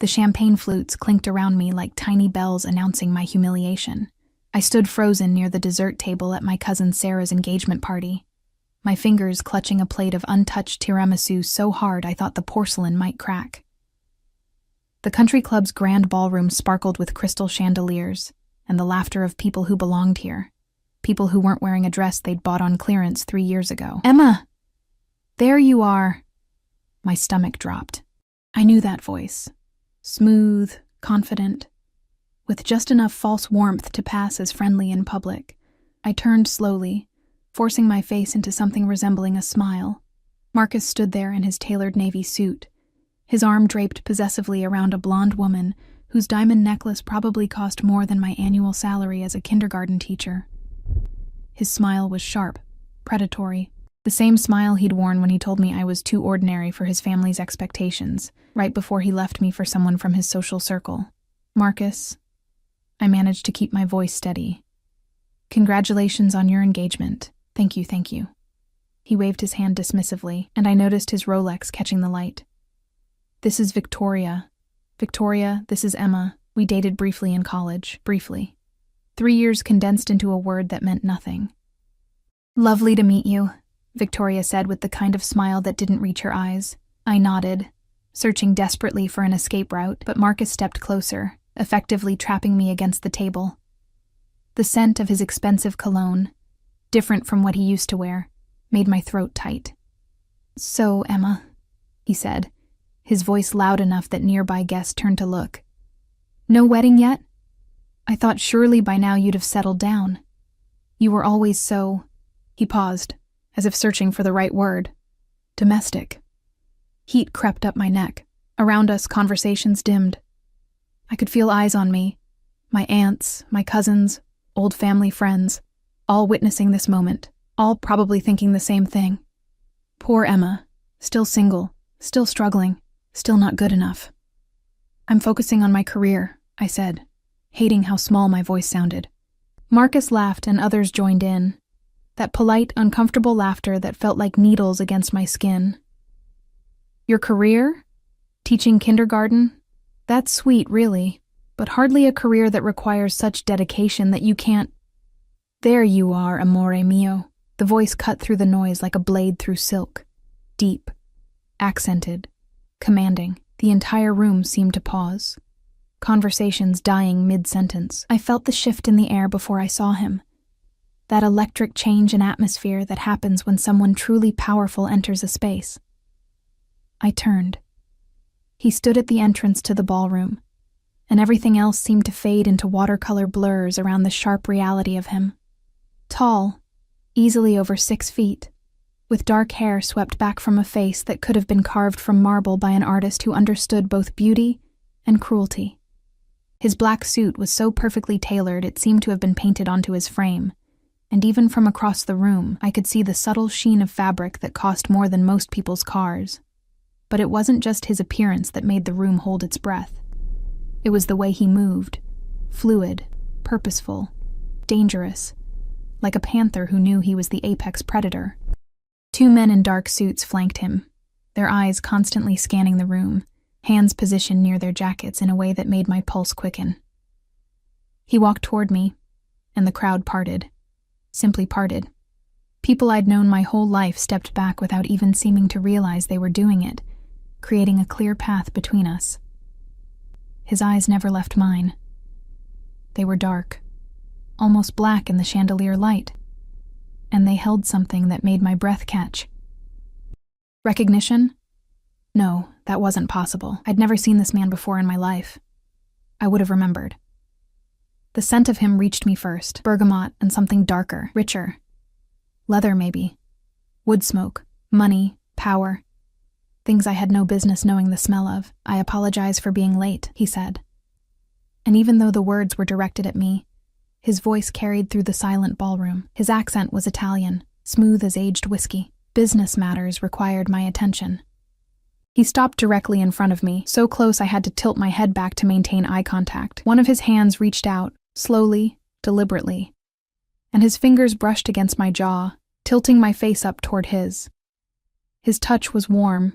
The champagne flutes clinked around me like tiny bells announcing my humiliation. I stood frozen near the dessert table at my cousin Sarah's engagement party, my fingers clutching a plate of untouched tiramisu so hard I thought the porcelain might crack. The country club's grand ballroom sparkled with crystal chandeliers and the laughter of people who belonged here, people who weren't wearing a dress they'd bought on clearance 3 years ago. "Emma! There you are!" My stomach dropped. I knew that voice. Smooth, confident, with just enough false warmth to pass as friendly in public. I turned slowly, forcing my face into something resembling a smile. Marcus stood there in his tailored navy suit, his arm draped possessively around a blonde woman whose diamond necklace probably cost more than my annual salary as a kindergarten teacher. His smile was sharp, predatory, the same smile he'd worn when he told me I was too ordinary for his family's expectations, right before he left me for someone from his social circle. "Marcus," I managed to keep my voice steady. "Congratulations on your engagement. Thank you, thank you." He waved his hand dismissively, and I noticed his Rolex catching the light. "This is Victoria. Victoria, this is Emma. We dated briefly in college, briefly. 3 years condensed into a word that meant nothing." "Lovely to meet you," Victoria said with the kind of smile that didn't reach her eyes. I nodded, searching desperately for an escape route, but Marcus stepped closer, effectively trapping me against the table. The scent of his expensive cologne, different from what he used to wear, made my throat tight. "So, Emma," he said, his voice loud enough that nearby guests turned to look. "No wedding yet? I thought surely by now you'd have settled down. You were always so—" He paused, as if searching for the right word. "Domestic." Heat crept up my neck. Around us, conversations dimmed. I could feel eyes on me, my aunts, my cousins, old family friends, all witnessing this moment, all probably thinking the same thing. Poor Emma, still single, still struggling, still not good enough. "I'm focusing on my career," I said, hating how small my voice sounded. Marcus laughed and others joined in. That polite, uncomfortable laughter that felt like needles against my skin. "Your career? Teaching kindergarten? That's sweet, really, but hardly a career that requires such dedication that you can't—" "There you are, amore mio." The voice cut through the noise like a blade through silk. Deep, accented, commanding. The entire room seemed to pause. Conversations dying mid-sentence. I felt the shift in the air before I saw him. That electric change in atmosphere that happens when someone truly powerful enters a space. I turned. He stood at the entrance to the ballroom, and everything else seemed to fade into watercolor blurs around the sharp reality of him. Tall, easily over 6 feet, with dark hair swept back from a face that could have been carved from marble by an artist who understood both beauty and cruelty. His black suit was so perfectly tailored it seemed to have been painted onto his frame, and even from across the room I could see the subtle sheen of fabric that cost more than most people's cars. But it wasn't just his appearance that made the room hold its breath. It was the way he moved, fluid, purposeful, dangerous, like a panther who knew he was the apex predator. 2 men in dark suits flanked him, their eyes constantly scanning the room, hands positioned near their jackets in a way that made my pulse quicken. He walked toward me, and the crowd parted. Simply parted. People I'd known my whole life stepped back without even seeming to realize they were doing it, creating a clear path between us. His eyes never left mine. They were dark, almost black in the chandelier light, and they held something that made my breath catch. Recognition? No, that wasn't possible. I'd never seen this man before in my life. I would have remembered. The scent of him reached me first, bergamot and something darker, richer. Leather, maybe. Wood smoke, money, power. Things I had no business knowing the smell of. "I apologize for being late," he said. And even though the words were directed at me, his voice carried through the silent ballroom. His accent was Italian, smooth as aged whiskey. Business matters required my attention. He stopped directly in front of me, so close I had to tilt my head back to maintain eye contact. One of his hands reached out, slowly, deliberately, and his fingers brushed against my jaw, tilting my face up toward his. His touch was warm,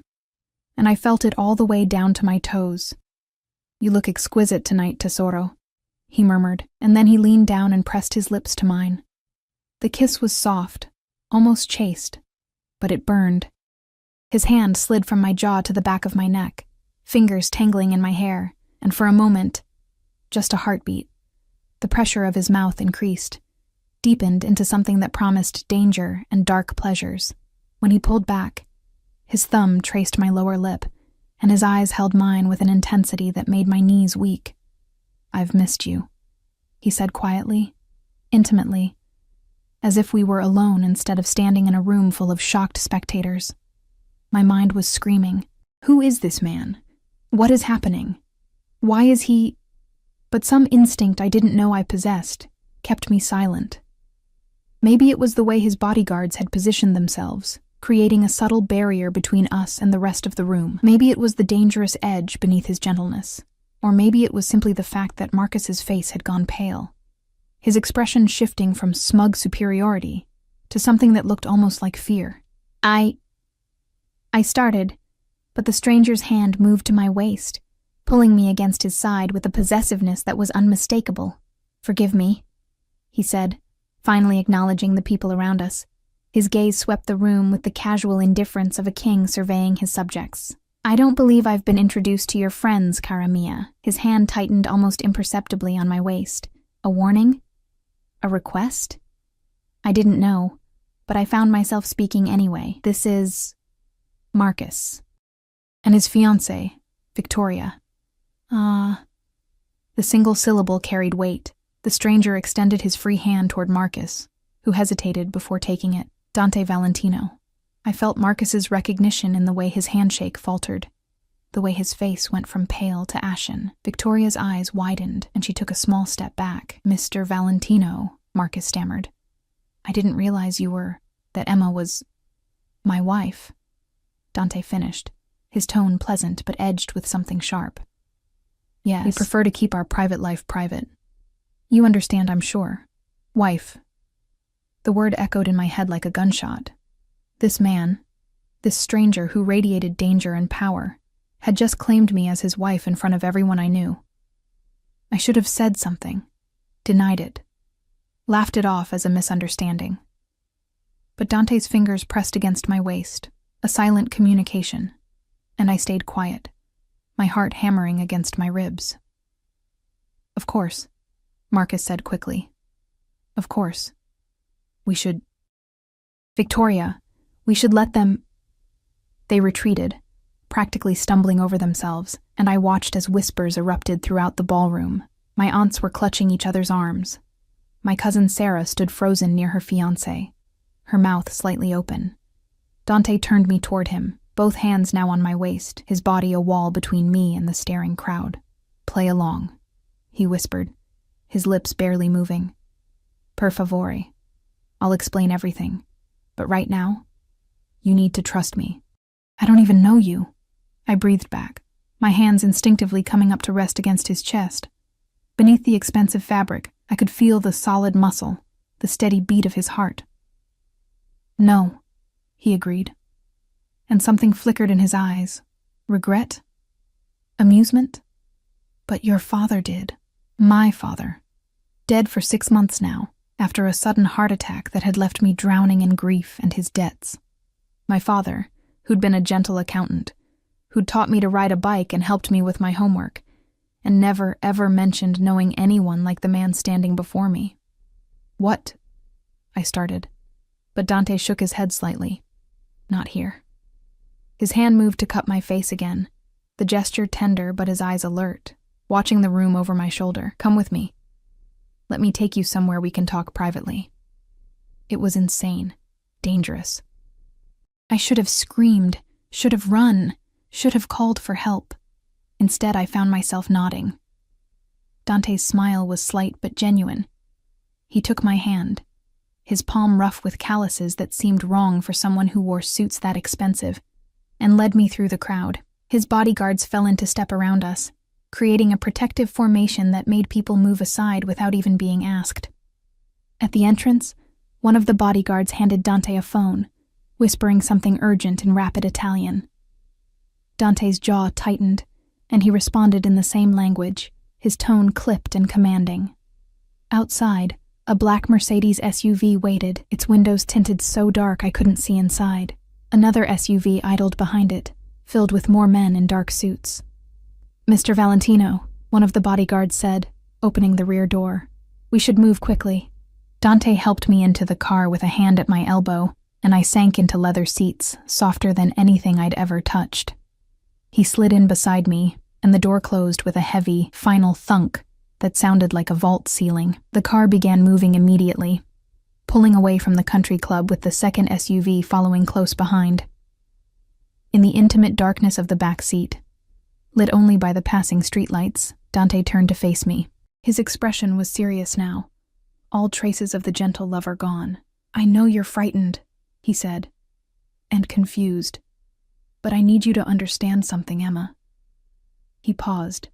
and I felt it all the way down to my toes. "You look exquisite tonight, tesoro," he murmured, and then he leaned down and pressed his lips to mine. The kiss was soft, almost chaste, but it burned. His hand slid from my jaw to the back of my neck, fingers tangling in my hair, and for a moment, just a heartbeat, the pressure of his mouth increased, deepened into something that promised danger and dark pleasures. When he pulled back, his thumb traced my lower lip, and his eyes held mine with an intensity that made my knees weak. "I've missed you," he said quietly, intimately, as if we were alone instead of standing in a room full of shocked spectators. My mind was screaming, "Who is this man? What is happening? Why is he—" But some instinct I didn't know I possessed kept me silent. Maybe it was the way his bodyguards had positioned themselves, creating a subtle barrier between us and the rest of the room. Maybe it was the dangerous edge beneath his gentleness, or maybe it was simply the fact that Marcus's face had gone pale, his expression shifting from smug superiority to something that looked almost like fear. I started, but the stranger's hand moved to my waist, pulling me against his side with a possessiveness that was unmistakable. "Forgive me," he said, finally acknowledging the people around us. His gaze swept the room with the casual indifference of a king surveying his subjects. "I don't believe I've been introduced to your friends, cara mia." His hand tightened almost imperceptibly on my waist. A warning? A request? I didn't know, but I found myself speaking anyway. "This is Marcus, and his fiancée, Victoria." The single syllable carried weight. The stranger extended his free hand toward Marcus, who hesitated before taking it. "Dante Valentino." I felt Marcus's recognition in the way his handshake faltered, the way his face went from pale to ashen. Victoria's eyes widened, and she took a small step back. "Mr. Valentino," Marcus stammered. "I didn't realize that Emma was my wife." Dante finished, his tone pleasant but edged with something sharp. "Yes. We prefer to keep our private life private. You understand, I'm sure. Wife." The word echoed in my head like a gunshot. This man, this stranger who radiated danger and power, had just claimed me as his wife in front of everyone I knew. I should have said something, denied it, laughed it off as a misunderstanding. But Dante's fingers pressed against my waist, a silent communication, and I stayed quiet, my heart hammering against my ribs. "Of course," Marcus said quickly. "Of course. We should— Victoria, we should let them—" They retreated, practically stumbling over themselves, and I watched as whispers erupted throughout the ballroom. My aunts were clutching each other's arms. My cousin Sarah stood frozen near her fiancé, her mouth slightly open. Dante turned me toward him, both hands now on my waist, his body a wall between me and the staring crowd. "Play along," he whispered, his lips barely moving. "Per favore. I'll explain everything, but right now, you need to trust me." "I don't even know you," I breathed back, my hands instinctively coming up to rest against his chest. Beneath the expensive fabric, I could feel the solid muscle, the steady beat of his heart. "No," he agreed, and something flickered in his eyes. Regret? Amusement? "But your father did. My father. Dead for 6 months now, after a sudden heart attack that had left me drowning in grief and his debts. My father, who'd been a gentle accountant, who'd taught me to ride a bike and helped me with my homework, and never, ever mentioned knowing anyone like the man standing before me." "What?" I started, but Dante shook his head slightly. "Not here." His hand moved to cup my face again, the gesture tender but his eyes alert, watching the room over my shoulder. "Come with me. Let me take you somewhere we can talk privately." It was insane, dangerous. I should have screamed, should have run, should have called for help. Instead, I found myself nodding. Dante's smile was slight but genuine. He took my hand, his palm rough with calluses that seemed wrong for someone who wore suits that expensive, and led me through the crowd. His bodyguards fell into step around us, creating a protective formation that made people move aside without even being asked. At the entrance, one of the bodyguards handed Dante a phone, whispering something urgent in rapid Italian. Dante's jaw tightened, and he responded in the same language, his tone clipped and commanding. Outside, a black Mercedes SUV waited, its windows tinted so dark I couldn't see inside. Another SUV idled behind it, filled with more men in dark suits. "Mr. Valentino," one of the bodyguards said, opening the rear door. "We should move quickly." Dante helped me into the car with a hand at my elbow, and I sank into leather seats, softer than anything I'd ever touched. He slid in beside me, and the door closed with a heavy, final thunk that sounded like a vault ceiling. The car began moving immediately, pulling away from the country club with the second SUV following close behind. In the intimate darkness of the back seat, lit only by the passing streetlights, Dante turned to face me. His expression was serious now, all traces of the gentle lover gone. "I know you're frightened," he said, "and confused. But I need you to understand something, Emma." He paused,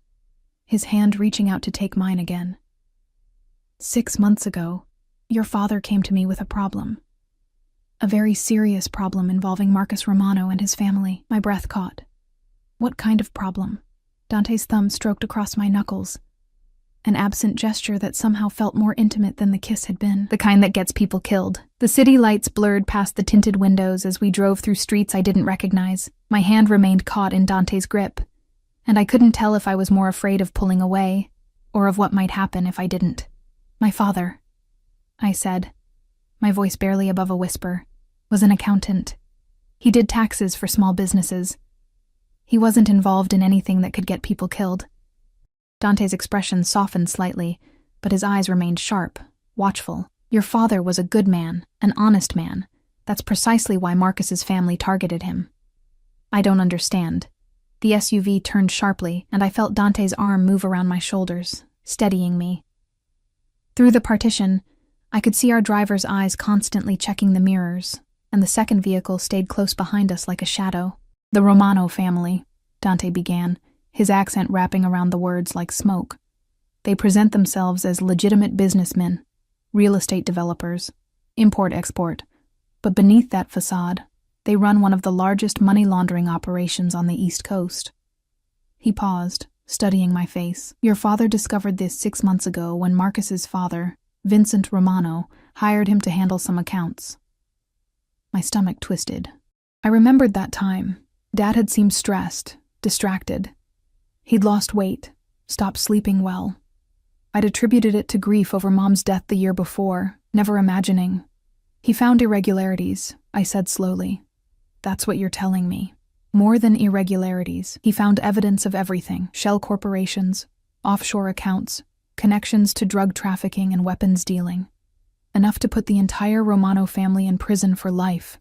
his hand reaching out to take mine again. "6 months ago, your father came to me with a problem. A very serious problem involving Marcus Romano and his family." My breath caught. "What kind of problem?" Dante's thumb stroked across my knuckles, an absent gesture that somehow felt more intimate than the kiss had been. "The kind that gets people killed." The city lights blurred past the tinted windows as we drove through streets I didn't recognize. My hand remained caught in Dante's grip, and I couldn't tell if I was more afraid of pulling away or of what might happen if I didn't. "My father," I said, my voice barely above a whisper, "was an accountant. He did taxes for small businesses. He wasn't involved in anything that could get people killed." Dante's expression softened slightly, but his eyes remained sharp, watchful. "Your father was a good man, an honest man. That's precisely why Marcus's family targeted him." "I don't understand." The SUV turned sharply, and I felt Dante's arm move around my shoulders, steadying me. Through the partition, I could see our driver's eyes constantly checking the mirrors, and the second vehicle stayed close behind us like a shadow. "The Romano family," Dante began, his accent wrapping around the words like smoke. "They present themselves as legitimate businessmen, real estate developers, import-export, but beneath that facade, they run one of the largest money laundering operations on the East Coast." He paused, studying my face. "Your father discovered this 6 months ago when Marcus's father, Vincent Romano, hired him to handle some accounts." My stomach twisted. I remembered that time. Dad had seemed stressed, distracted. He'd lost weight, stopped sleeping well. I'd attributed it to grief over Mom's death the year before, never imagining. "He found irregularities," I said slowly. "That's what you're telling me." "More than irregularities. He found evidence of everything: shell corporations, offshore accounts, connections to drug trafficking and weapons dealing. Enough to put the entire Romano family in prison for life."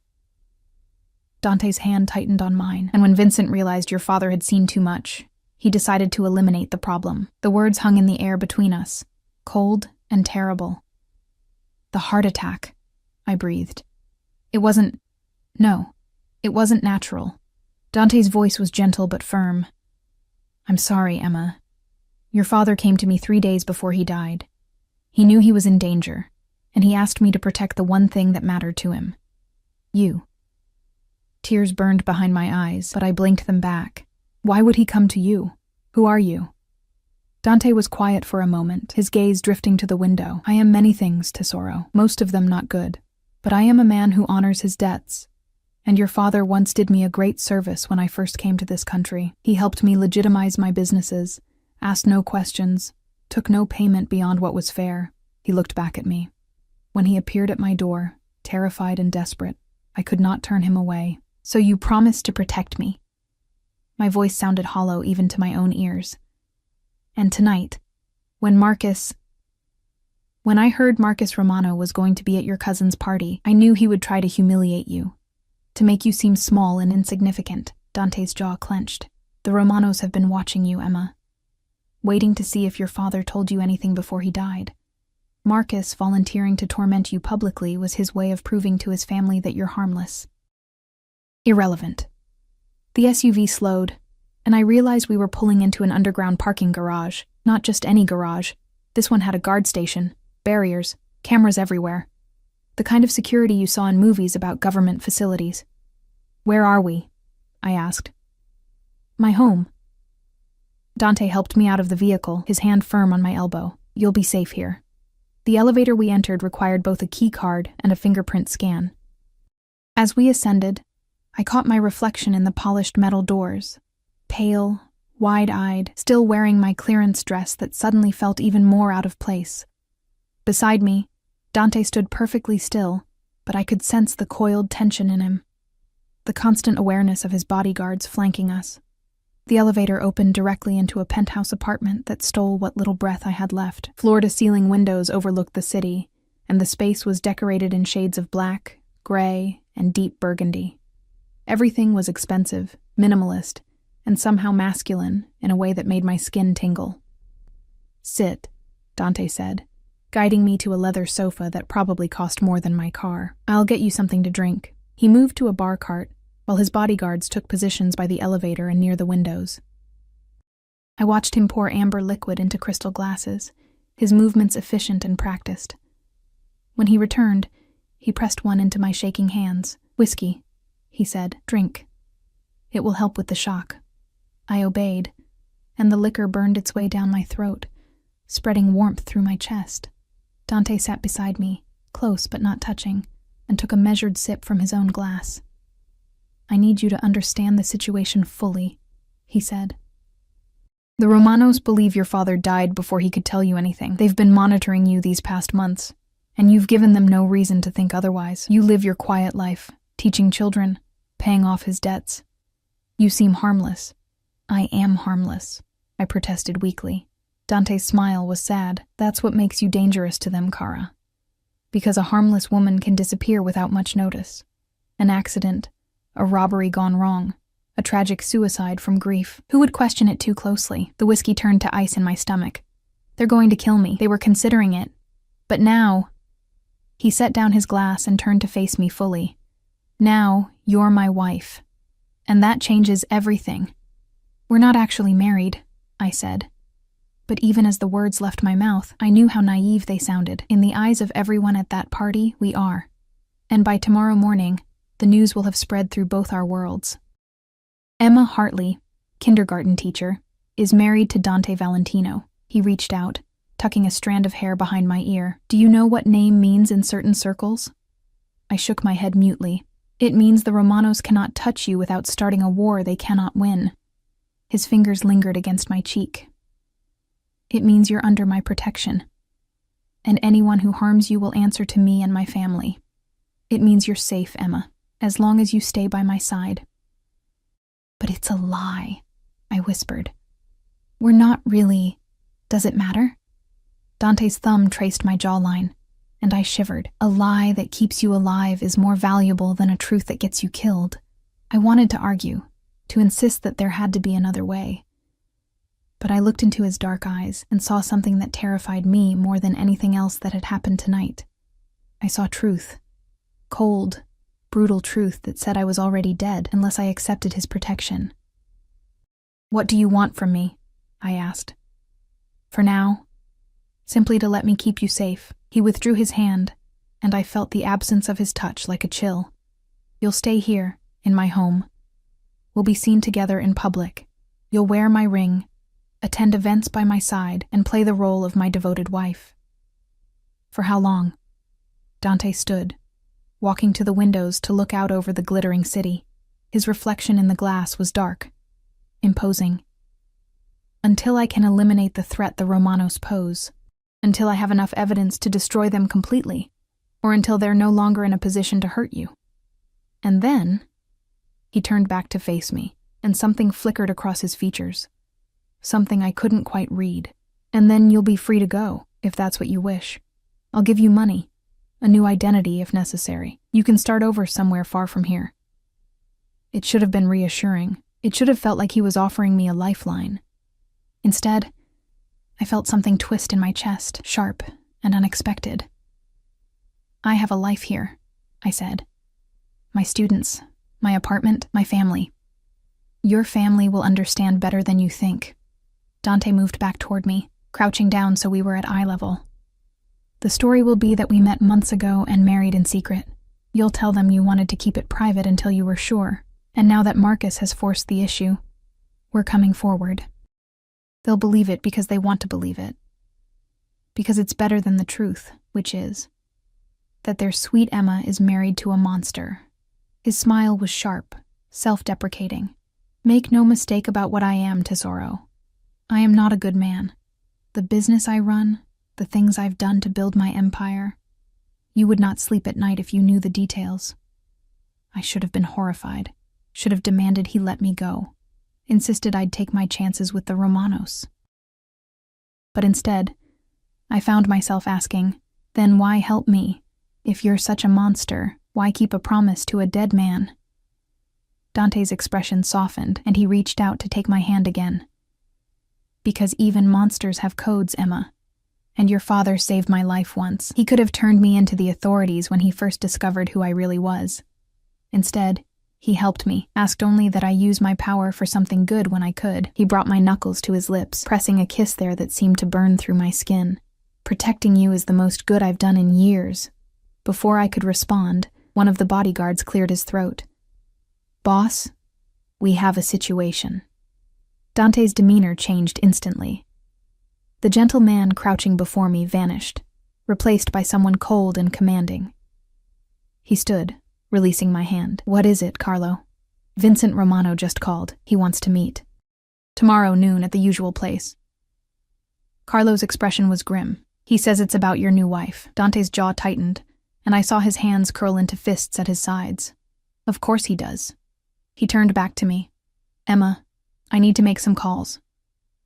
Dante's hand tightened on mine, and when Vincent realized your father had seen too much, he decided to eliminate the problem. The words hung in the air between us, cold and terrible. "The heart attack," I breathed. It wasn't natural." Dante's voice was gentle but firm. "I'm sorry, Emma. Your father came to me 3 days before he died. He knew he was in danger, and he asked me to protect the one thing that mattered to him. You." Tears burned behind my eyes, but I blinked them back. "Why would he come to you? Who are you?" Dante was quiet for a moment, his gaze drifting to the window. "I am many things, Tesoro, most of them not good. But I am a man who honors his debts. And your father once did me a great service when I first came to this country. He helped me legitimize my businesses, asked no questions, took no payment beyond what was fair." He looked back at me. When he appeared at my door, terrified and desperate, I could not turn him away. "So you promised to protect me?" My voice sounded hollow even to my own ears. "And tonight, when I heard Marcus Romano was going to be at your cousin's party, I knew he would try to humiliate you, to make you seem small and insignificant." Dante's jaw clenched. "The Romanos have been watching you, Emma, waiting to see if your father told you anything before he died. Marcus volunteering to torment you publicly was his way of proving to his family that you're harmless." Irrelevant. The SUV slowed, and I realized we were pulling into an underground parking garage. Not just any garage. This one had a guard station, barriers, cameras everywhere. The kind of security you saw in movies about government facilities. "Where are we?" I asked. "My home." Dante helped me out of the vehicle, his hand firm on my elbow. You'll be safe here. The elevator we entered required both a key card and a fingerprint scan. As we ascended, I caught my reflection in the polished metal doors, pale, wide-eyed, still wearing my clearance dress that suddenly felt even more out of place. Beside me, Dante stood perfectly still, but I could sense the coiled tension in him, the constant awareness of his bodyguards flanking us. The elevator opened directly into a penthouse apartment that stole what little breath I had left. Floor-to-ceiling windows overlooked the city, and the space was decorated in shades of black, gray, and deep burgundy. Everything was expensive, minimalist, and somehow masculine in a way that made my skin tingle. "Sit," Dante said, guiding me to a leather sofa that probably cost more than my car. "I'll get you something to drink." He moved to a bar cart, while his bodyguards took positions by the elevator and near the windows. I watched him pour amber liquid into crystal glasses, his movements efficient and practiced. When he returned, he pressed one into my shaking hands. "Whiskey," he said. "Drink. It will help with the shock." I obeyed, and the liquor burned its way down my throat, spreading warmth through my chest. Dante sat beside me, close but not touching, and took a measured sip from his own glass. "I need you to understand the situation fully," he said. "The Romanos believe your father died before he could tell you anything. They've been monitoring you these past months, and you've given them no reason to think otherwise. You live your quiet life, teaching children, paying off his debts. You seem harmless." "I am harmless," I protested weakly. Dante's smile was sad. "That's what makes you dangerous to them, Kara. Because a harmless woman can disappear without much notice. An accident, a robbery gone wrong, a tragic suicide from grief. Who would question it too closely?" The whiskey turned to ice in my stomach. "They're going to kill me. They were considering it. But now—" He set down his glass and turned to face me fully. "Now, you're my wife. And that changes everything." "We're not actually married," I said. But even as the words left my mouth, I knew how naive they sounded. In the eyes of everyone at that party, we are. And by tomorrow morning, the news will have spread through both our worlds. Emma Hartley, kindergarten teacher, is married to Dante Valentino. He reached out, tucking a strand of hair behind my ear. "Do you know what name means in certain circles?" I shook my head mutely. "It means the Romanos cannot touch you without starting a war they cannot win." His fingers lingered against my cheek. "It means you're under my protection. And anyone who harms you will answer to me and my family. It means you're safe, Emma, as long as you stay by my side." "But it's a lie," I whispered. "We're not really. Does it matter?" Dante's thumb traced my jawline, and I shivered. "A lie that keeps you alive is more valuable than a truth that gets you killed." I wanted to argue, to insist that there had to be another way. But I looked into his dark eyes and saw something that terrified me more than anything else that had happened tonight. I saw truth. Cold, brutal truth that said I was already dead unless I accepted his protection. "What do you want from me?" I asked. "For now, simply to let me keep you safe." He withdrew his hand, and I felt the absence of his touch like a chill. "You'll stay here, in my home. We'll be seen together in public. You'll wear my ring, attend events by my side, and play the role of my devoted wife." "For how long?" Dante stood, walking to the windows to look out over the glittering city. His reflection in the glass was dark, imposing. "Until I can eliminate the threat the Romanos pose. Until I have enough evidence to destroy them completely, or until they're no longer in a position to hurt you. And then—" He turned back to face me, and something flickered across his features. Something I couldn't quite read. "And then you'll be free to go, if that's what you wish. I'll give you money, a new identity if necessary. You can start over somewhere far from here." It should have been reassuring. It should have felt like he was offering me a lifeline. Instead, I felt something twist in my chest, sharp and unexpected. "I have a life here," I said. "My students, my apartment, my family. Your family will understand better than you think." Dante moved back toward me, crouching down so we were at eye level. "The story will be that we met months ago and married in secret. You'll tell them you wanted to keep it private until you were sure, and now that Marcus has forced the issue, we're coming forward." They'll believe it because they want to believe it. Because it's better than the truth, which is that their sweet Emma is married to a monster. His smile was sharp, self-deprecating. Make no mistake about what I am, Tesoro. I am not a good man. The business I run, the things I've done to build my empire. You would not sleep at night if you knew the details. I should have been horrified, should have demanded he let me go, insisted I'd take my chances with the Romanos. But instead, I found myself asking, then why help me? If you're such a monster, why keep a promise to a dead man? Dante's expression softened, and he reached out to take my hand again. Because even monsters have codes, Emma. And your father saved my life once. He could have turned me into the authorities when he first discovered who I really was. Instead, he helped me, asked only that I use my power for something good when I could. He brought my knuckles to his lips, pressing a kiss there that seemed to burn through my skin. Protecting you is the most good I've done in years. Before I could respond, one of the bodyguards cleared his throat. Boss, we have a situation. Dante's demeanor changed instantly. The gentle man crouching before me vanished, replaced by someone cold and commanding. He stood, releasing my hand. What is it, Carlo? Vincent Romano just called. He wants to meet. Tomorrow noon at the usual place. Carlo's expression was grim. He says it's about your new wife. Dante's jaw tightened, and I saw his hands curl into fists at his sides. Of course he does. He turned back to me. Emma, I need to make some calls.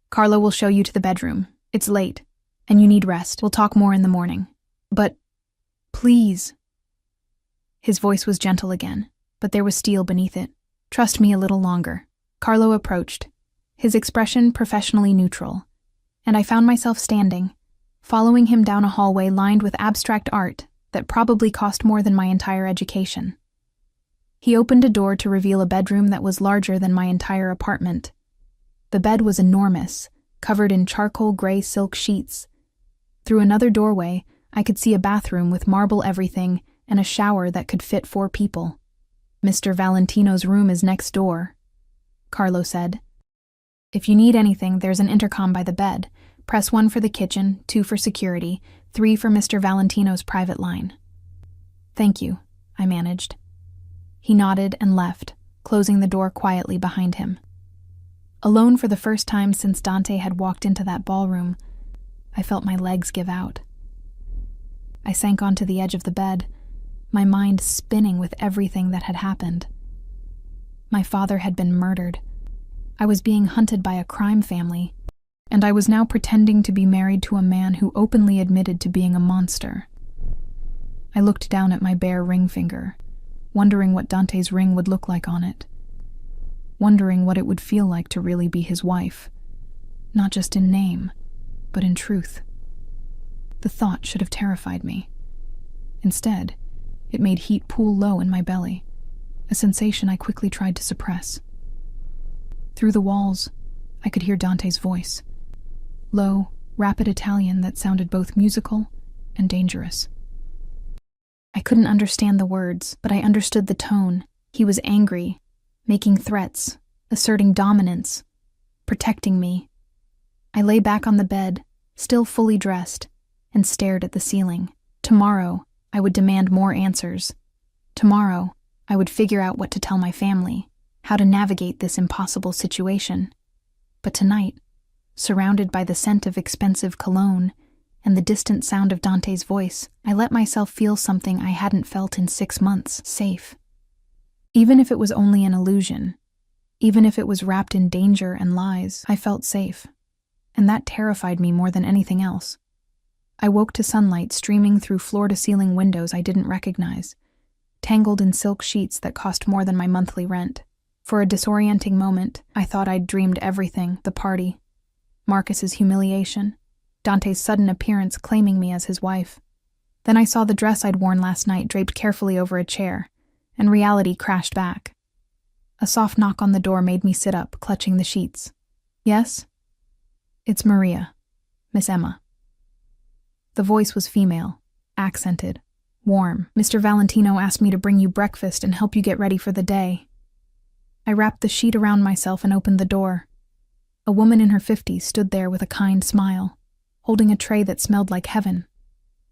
Carlo will show you to the bedroom. It's late, and you need rest. We'll talk more in the morning. But, please. His voice was gentle again, but there was steel beneath it. Trust me a little longer. Carlo approached, his expression professionally neutral, and I found myself standing, following him down a hallway lined with abstract art that probably cost more than my entire education. He opened a door to reveal a bedroom that was larger than my entire apartment. The bed was enormous, covered in charcoal gray silk sheets. Through another doorway, I could see a bathroom with marble everything and a shower that could fit 4 people. Mr. Valentino's room is next door, Carlo said. If you need anything, there's an intercom by the bed. Press 1 for the kitchen, 2 for security, 3 for Mr. Valentino's private line. Thank you, I managed. He nodded and left, closing the door quietly behind him. Alone for the first time since Dante had walked into that ballroom, I felt my legs give out. I sank onto the edge of the bed, my mind spinning with everything that had happened. My father had been murdered. I was being hunted by a crime family, and I was now pretending to be married to a man who openly admitted to being a monster. I looked down at my bare ring finger, wondering what Dante's ring would look like on it. Wondering what it would feel like to really be his wife, not just in name, but in truth. The thought should have terrified me. Instead, it made heat pool low in my belly, a sensation I quickly tried to suppress. Through the walls, I could hear Dante's voice, low, rapid Italian that sounded both musical and dangerous. I couldn't understand the words, but I understood the tone. He was angry, making threats, asserting dominance, protecting me. I lay back on the bed, still fully dressed, and stared at the ceiling. Tomorrow, I would demand more answers. Tomorrow, I would figure out what to tell my family, how to navigate this impossible situation. But tonight, surrounded by the scent of expensive cologne and the distant sound of Dante's voice, I let myself feel something I hadn't felt in 6 months, safe. Even if it was only an illusion, even if it was wrapped in danger and lies, I felt safe, and that terrified me more than anything else. I woke to sunlight streaming through floor-to-ceiling windows I didn't recognize, tangled in silk sheets that cost more than my monthly rent. For a disorienting moment, I thought I'd dreamed everything: the party, Marcus's humiliation, Dante's sudden appearance claiming me as his wife. Then I saw the dress I'd worn last night draped carefully over a chair, and reality crashed back. A soft knock on the door made me sit up, clutching the sheets. Yes? It's Maria, Miss Emma. The voice was female, accented, warm. Mr. Valentino asked me to bring you breakfast and help you get ready for the day. I wrapped the sheet around myself and opened the door. A woman in her 50s stood there with a kind smile, holding a tray that smelled like heaven.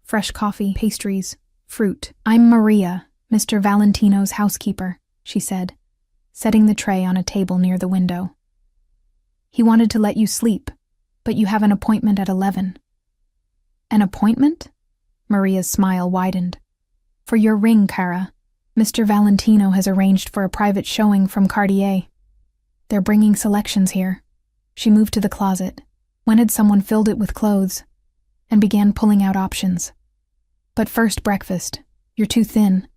Fresh coffee, pastries, fruit. "I'm Maria, Mr. Valentino's housekeeper," she said, setting the tray on a table near the window. "He wanted to let you sleep, but you have an appointment at 11. "An appointment?" Maria's smile widened. "For your ring, Cara. Mr. Valentino has arranged for a private showing from Cartier. They're bringing selections here." She moved to the closet. When had someone filled it with clothes? And began pulling out options. "But first breakfast. You're too thin.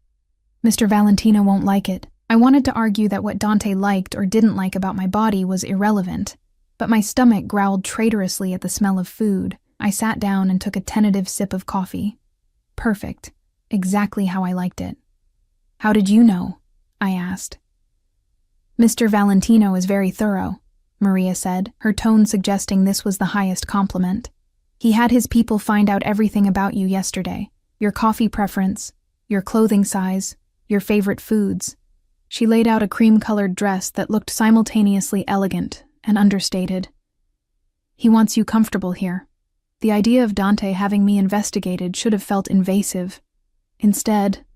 Mr. Valentino won't like it." I wanted to argue that what Dante liked or didn't like about my body was irrelevant, but my stomach growled traitorously at the smell of food. I sat down and took a tentative sip of coffee. Perfect. Exactly how I liked it. "How did you know?" I asked. "Mr. Valentino is very thorough," Maria said, her tone suggesting this was the highest compliment. "He had his people find out everything about you yesterday. Your coffee preference, your clothing size, your favorite foods." She laid out a cream-colored dress that looked simultaneously elegant and understated. "He wants you comfortable here." The idea of Dante having me investigated should have felt invasive. Instead,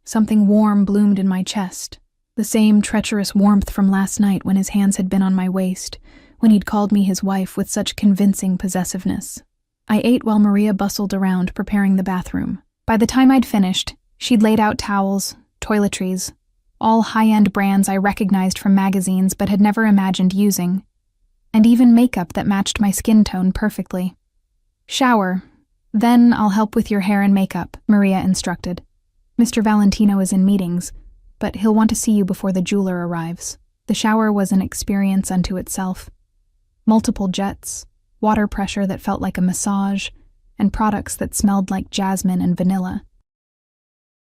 something warm bloomed in my chest, the same treacherous warmth from last night when his hands had been on my waist, when he'd called me his wife with such convincing possessiveness. I ate while Maria bustled around preparing the bathroom. By the time I'd finished, she'd laid out towels, toiletries, all high-end brands I recognized from magazines but had never imagined using, and even makeup that matched my skin tone perfectly. "Shower. Then I'll help with your hair and makeup," Maria instructed. "Mr. Valentino is in meetings, but he'll want to see you before the jeweler arrives." The shower was an experience unto itself. Multiple jets, water pressure that felt like a massage, and products that smelled like jasmine and vanilla.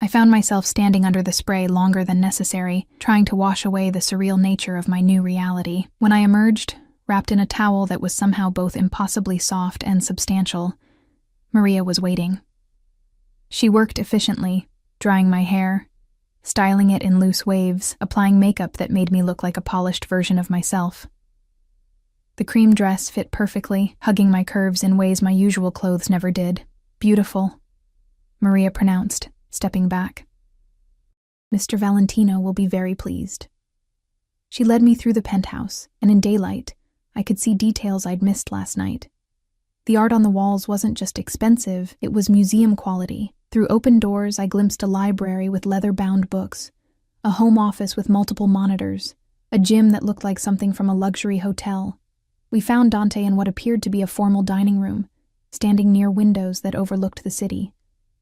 I found myself standing under the spray longer than necessary, trying to wash away the surreal nature of my new reality. When I emerged, wrapped in a towel that was somehow both impossibly soft and substantial, Maria was waiting. She worked efficiently, drying my hair, styling it in loose waves, applying makeup that made me look like a polished version of myself. The cream dress fit perfectly, hugging my curves in ways my usual clothes never did. "Beautiful," Maria pronounced, stepping back. "Mr. Valentino will be very pleased." She led me through the penthouse, and in daylight, I could see details I'd missed last night. The art on the walls wasn't just expensive, it was museum quality. Through open doors, I glimpsed a library with leather-bound books, a home office with multiple monitors, a gym that looked like something from a luxury hotel. We found Dante in what appeared to be a formal dining room, standing near windows that overlooked the city,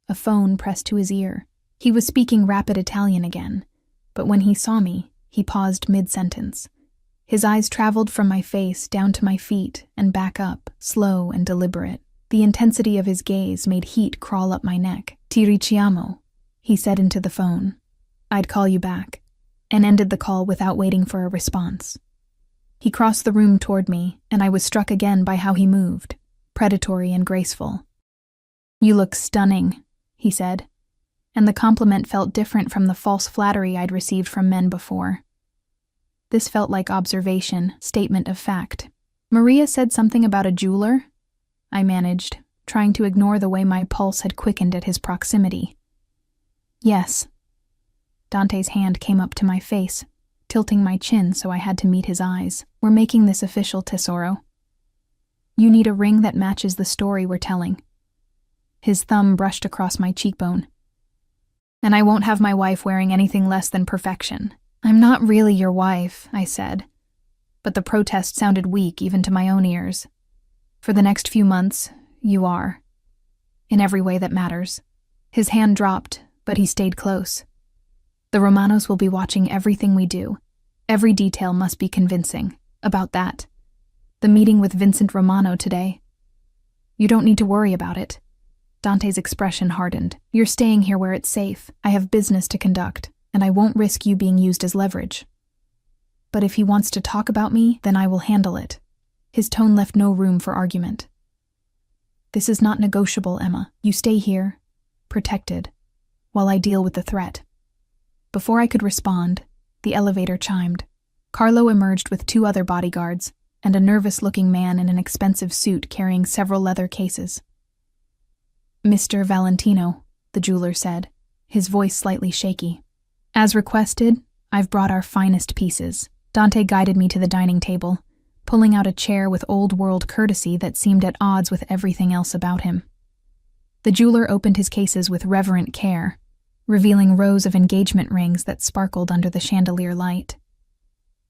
a phone pressed to his ear. He was speaking rapid Italian again, but when he saw me, he paused mid-sentence. His eyes traveled from my face down to my feet and back up, slow and deliberate. The intensity of his gaze made heat crawl up my neck. "Ti richiamo," he said into the phone. "I'd call you back," and ended the call without waiting for a response. He crossed the room toward me, and I was struck again by how he moved, predatory and graceful. "You look stunning," he said, and the compliment felt different from the false flattery I'd received from men before. This felt like observation, statement of fact. "Maria said something about a jeweler?" I managed, trying to ignore the way my pulse had quickened at his proximity. "Yes." Dante's hand came up to my face, tilting my chin so I had to meet his eyes. "We're making this official, Tesoro. You need a ring that matches the story we're telling." His thumb brushed across my cheekbone. "And I won't have my wife wearing anything less than perfection." "I'm not really your wife," I said, but the protest sounded weak even to my own ears. "For the next few months, you are. In every way that matters." His hand dropped, but he stayed close. "The Romanos will be watching everything we do. Every detail must be convincing. About that. The meeting with Vincent Romano today. You don't need to worry about it." Dante's expression hardened. "You're staying here where it's safe. I have business to conduct, and I won't risk you being used as leverage. But if he wants to talk about me, then I will handle it." His tone left no room for argument. "This is not negotiable, Emma. You stay here, protected, while I deal with the threat." Before I could respond, the elevator chimed. Carlo emerged with 2 other bodyguards, and a nervous-looking man in an expensive suit carrying several leather cases. "Mr. Valentino," the jeweler said, his voice slightly shaky. "As requested, I've brought our finest pieces." Dante guided me to the dining table, pulling out a chair with old-world courtesy that seemed at odds with everything else about him. The jeweler opened his cases with reverent care, revealing rows of engagement rings that sparkled under the chandelier light.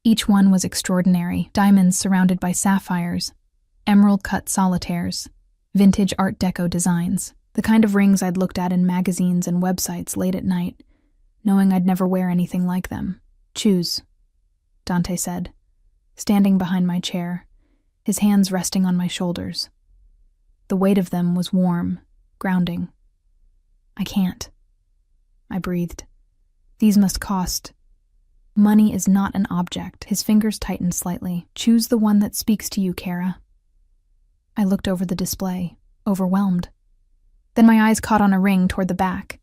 Each one was extraordinary, diamonds surrounded by sapphires, emerald-cut solitaires, vintage Art Deco designs, the kind of rings I'd looked at in magazines and websites late at night, knowing I'd never wear anything like them. "Choose," Dante said, standing behind my chair, his hands resting on my shoulders. The weight of them was warm, grounding. "I can't," I breathed. "These must cost." "Money is not an object." His fingers tightened slightly. "Choose the one that speaks to you, Kara." I looked over the display, overwhelmed. Then my eyes caught on a ring toward the back.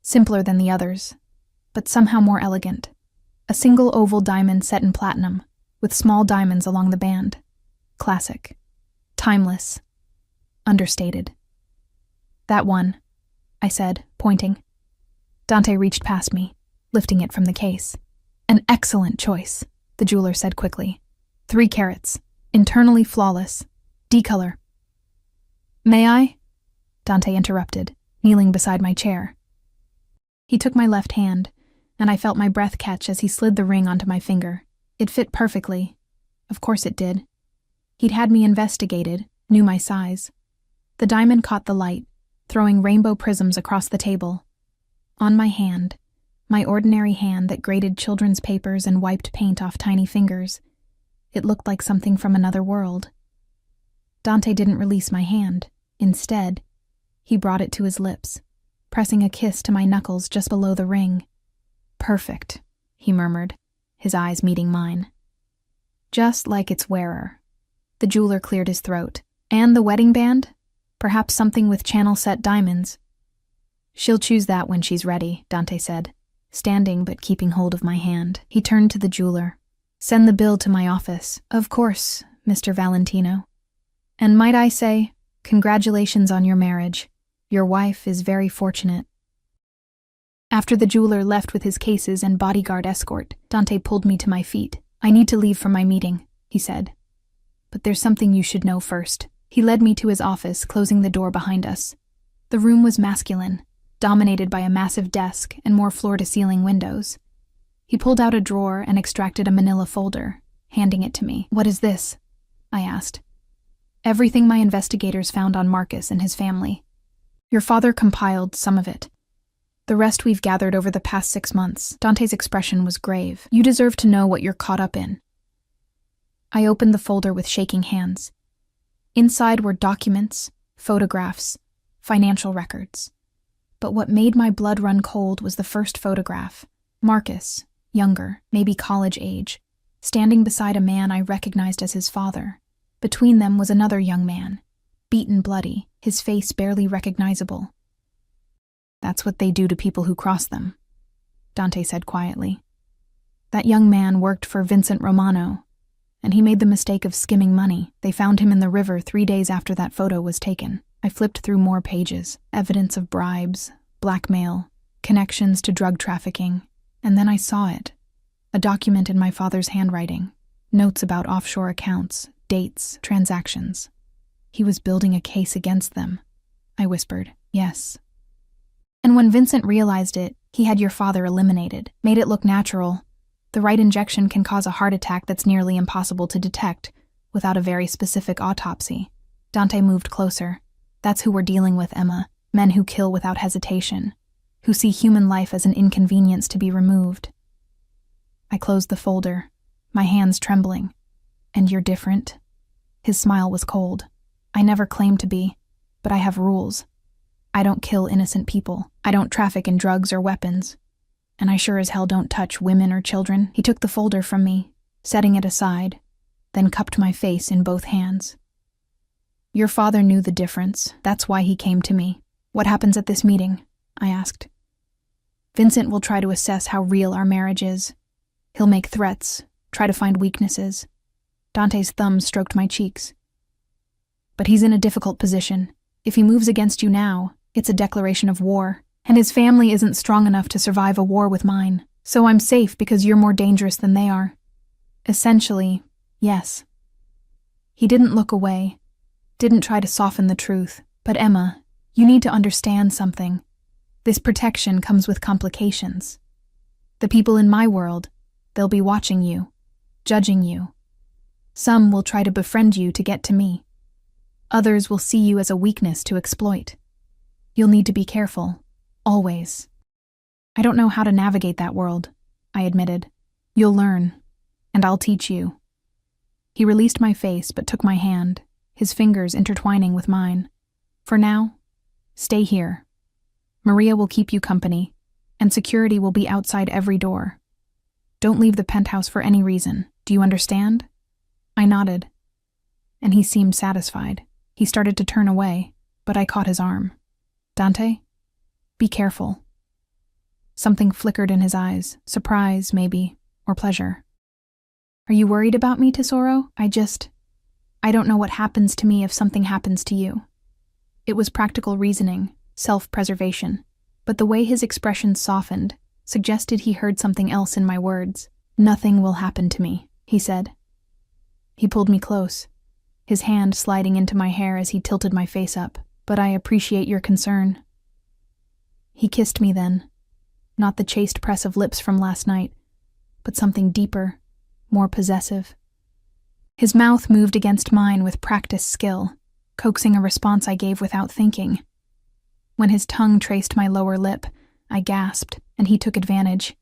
Simpler than the others, but somehow more elegant. A single oval diamond set in platinum, with small diamonds along the band. Classic. Timeless. Understated. "That one," I said, pointing. Dante reached past me, lifting it from the case. "An excellent choice," the jeweler said quickly. 3 carats, internally flawless, D-color. "May I?" Dante interrupted, kneeling beside my chair. He took my left hand, and I felt my breath catch as he slid the ring onto my finger. It fit perfectly. Of course it did. He'd had me investigated, knew my size. The diamond caught the light, throwing rainbow prisms across the table. On my hand, my ordinary hand that grated children's papers and wiped paint off tiny fingers, it looked like something from another world. Dante didn't release my hand. Instead, he brought it to his lips, pressing a kiss to my knuckles just below the ring. "Perfect," he murmured, his eyes meeting mine. "Just like its wearer." The jeweler cleared his throat. "And the wedding band? Perhaps something with channel-set diamonds." "She'll choose that when she's ready," Dante said, standing but keeping hold of my hand. He turned to the jeweler. "Send the bill to my office." "Of course, Mr. Valentino. And might I say, congratulations on your marriage. Your wife is very fortunate." After the jeweler left with his cases and bodyguard escort, Dante pulled me to my feet. "I need to leave for my meeting," he said. "But there's something you should know first." He led me to his office, closing the door behind us. The room was masculine, dominated by a massive desk and more floor-to-ceiling windows. He pulled out a drawer and extracted a manila folder, handing it to me. "What is this?" I asked. "Everything my investigators found on Marcus and his family. Your father compiled some of it. The rest we've gathered over the past 6 months." Dante's expression was grave. "You deserve to know what you're caught up in." I opened the folder with shaking hands. Inside were documents, photographs, financial records. But what made my blood run cold was the first photograph. Marcus, younger, maybe college age, standing beside a man I recognized as his father. Between them was another young man, beaten bloody, his face barely recognizable. "That's what they do to people who cross them," Dante said quietly. "That young man worked for Vincent Romano, and he made the mistake of skimming money. They found him in the river 3 days after that photo was taken." I flipped through more pages, evidence of bribes, blackmail, connections to drug trafficking, and then I saw it. A document in my father's handwriting, notes about offshore accounts, dates, transactions. He was building a case against them, I whispered. "Yes." "And when Vincent realized it, he had your father eliminated, made it look natural. The right injection can cause a heart attack that's nearly impossible to detect without a very specific autopsy." Dante moved closer. "That's who we're dealing with, Emma. Men who kill without hesitation, who see human life as an inconvenience to be removed." I closed the folder, my hands trembling. "And you're different?" His smile was cold. "I never claimed to be, but I have rules. I don't kill innocent people. I don't traffic in drugs or weapons. And I sure as hell don't touch women or children." He took the folder from me, setting it aside, then cupped my face in both hands. "Your father knew the difference. That's why he came to me." "What happens at this meeting?" I asked. "Vincent will try to assess how real our marriage is. He'll make threats, try to find weaknesses. Dante's thumb stroked my cheeks. But he's in a difficult position. If he moves against you now, it's a declaration of war, and his family isn't strong enough to survive a war with mine. So I'm safe because you're more dangerous than they are. Essentially, yes. He didn't look away, didn't try to soften the truth. But Emma, you need to understand something. This protection comes with complications. The people in my world, they'll be watching you, judging you. Some will try to befriend you to get to me. Others will see you as a weakness to exploit. You'll need to be careful, always. I don't know how to navigate that world, I admitted. You'll learn, and I'll teach you. He released my face but took my hand, his fingers intertwining with mine. For now, stay here. Maria will keep you company, and security will be outside every door. Don't leave the penthouse for any reason. Do you understand? I nodded, and he seemed satisfied. He started to turn away, but I caught his arm. Dante, be careful. Something flickered in his eyes, surprise, maybe, or pleasure. Are you worried about me, Tesoro? I don't know what happens to me if something happens to you. It was practical reasoning, self-preservation, but the way his expression softened suggested he heard something else in my words. Nothing will happen to me, he said. He pulled me close, his hand sliding into my hair as he tilted my face up. But I appreciate your concern. He kissed me then, not the chaste press of lips from last night, but something deeper, more possessive. His mouth moved against mine with practiced skill, coaxing a response I gave without thinking. When his tongue traced my lower lip, I gasped, and he took advantage,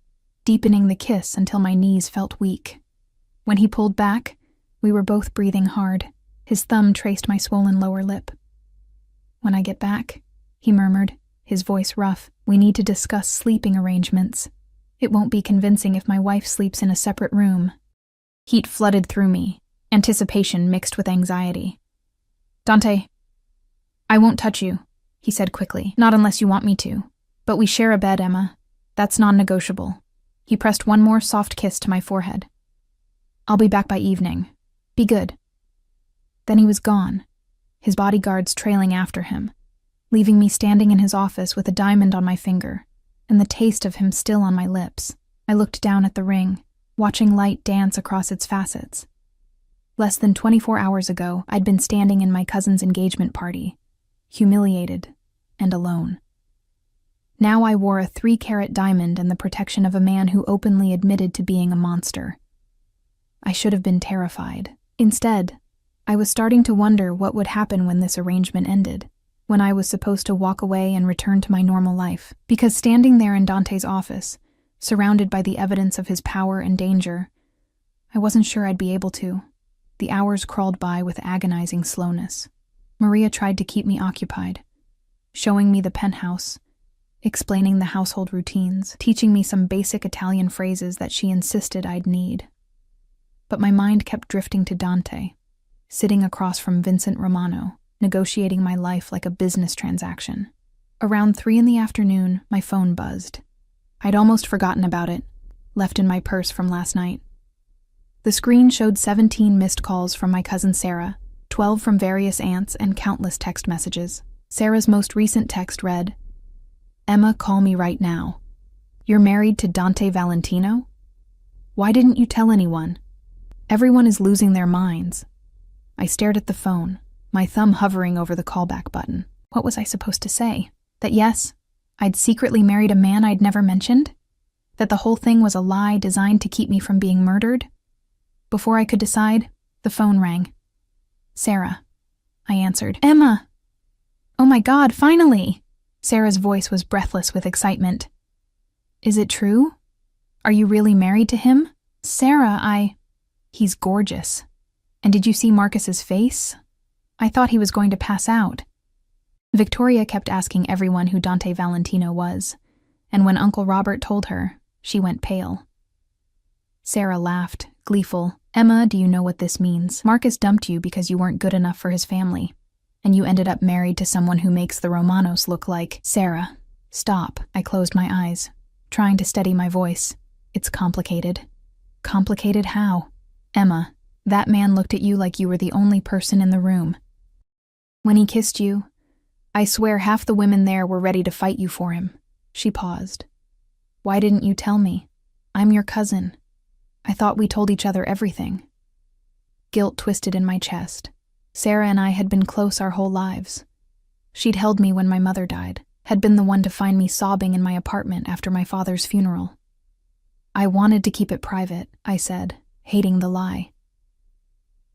deepening the kiss until my knees felt weak. When he pulled back, we were both breathing hard. His thumb traced my swollen lower lip. When I get back, he murmured, his voice rough, we need to discuss sleeping arrangements. It won't be convincing if my wife sleeps in a separate room. Heat flooded through me, anticipation mixed with anxiety. Dante, I won't touch you, he said quickly, not unless you want me to. But we share a bed, Emma. That's non-negotiable. He pressed one more soft kiss to my forehead. I'll be back by evening. Be good. Then he was gone, his bodyguards trailing after him, leaving me standing in his office with a diamond on my finger, and the taste of him still on my lips. I looked down at the ring, watching light dance across its facets. Less than 24 hours ago, I'd been standing in my cousin's engagement party, humiliated and alone. Now I wore a 3-carat diamond and the protection of a man who openly admitted to being a monster. I should have been terrified. Instead, I was starting to wonder what would happen when this arrangement ended, when I was supposed to walk away and return to my normal life. Because standing there in Dante's office, surrounded by the evidence of his power and danger, I wasn't sure I'd be able to. The hours crawled by with agonizing slowness. Maria tried to keep me occupied, showing me the penthouse, explaining the household routines, teaching me some basic Italian phrases that she insisted I'd need. But my mind kept drifting to Dante, sitting across from Vincent Romano, negotiating my life like a business transaction. Around 3 in the afternoon, my phone buzzed. I'd almost forgotten about it, left in my purse from last night. The screen showed 17 missed calls from my cousin Sarah, 12 from various aunts, and countless text messages. Sarah's most recent text read, Emma, call me right now. You're married to Dante Valentino? Why didn't you tell anyone? Everyone is losing their minds. I stared at the phone, my thumb hovering over the callback button. What was I supposed to say? That yes, I'd secretly married a man I'd never mentioned? That the whole thing was a lie designed to keep me from being murdered? Before I could decide, the phone rang. Sarah, I answered. Emma! Oh my God, finally! Sarah's voice was breathless with excitement. Is it true? Are you really married to him? Sarah, He's gorgeous. And did you see Marcus's face? I thought he was going to pass out. Victoria kept asking everyone who Dante Valentino was, and when Uncle Robert told her, she went pale. Sarah laughed, gleeful. Emma, do you know what this means? Marcus dumped you because you weren't good enough for his family, and you ended up married to someone who makes the Romanos look like... Sarah, stop. I closed my eyes, trying to steady my voice. It's complicated. Complicated how? Emma, That man looked at you like you were the only person in the room. When he kissed you, I swear half the women there were ready to fight you for him." She paused. "Why didn't you tell me? I'm your cousin. I thought we told each other everything." Guilt twisted in my chest. Sarah and I had been close our whole lives. She'd held me when my mother died, had been the one to find me sobbing in my apartment after my father's funeral. "I wanted to keep it private," I said, hating the lie.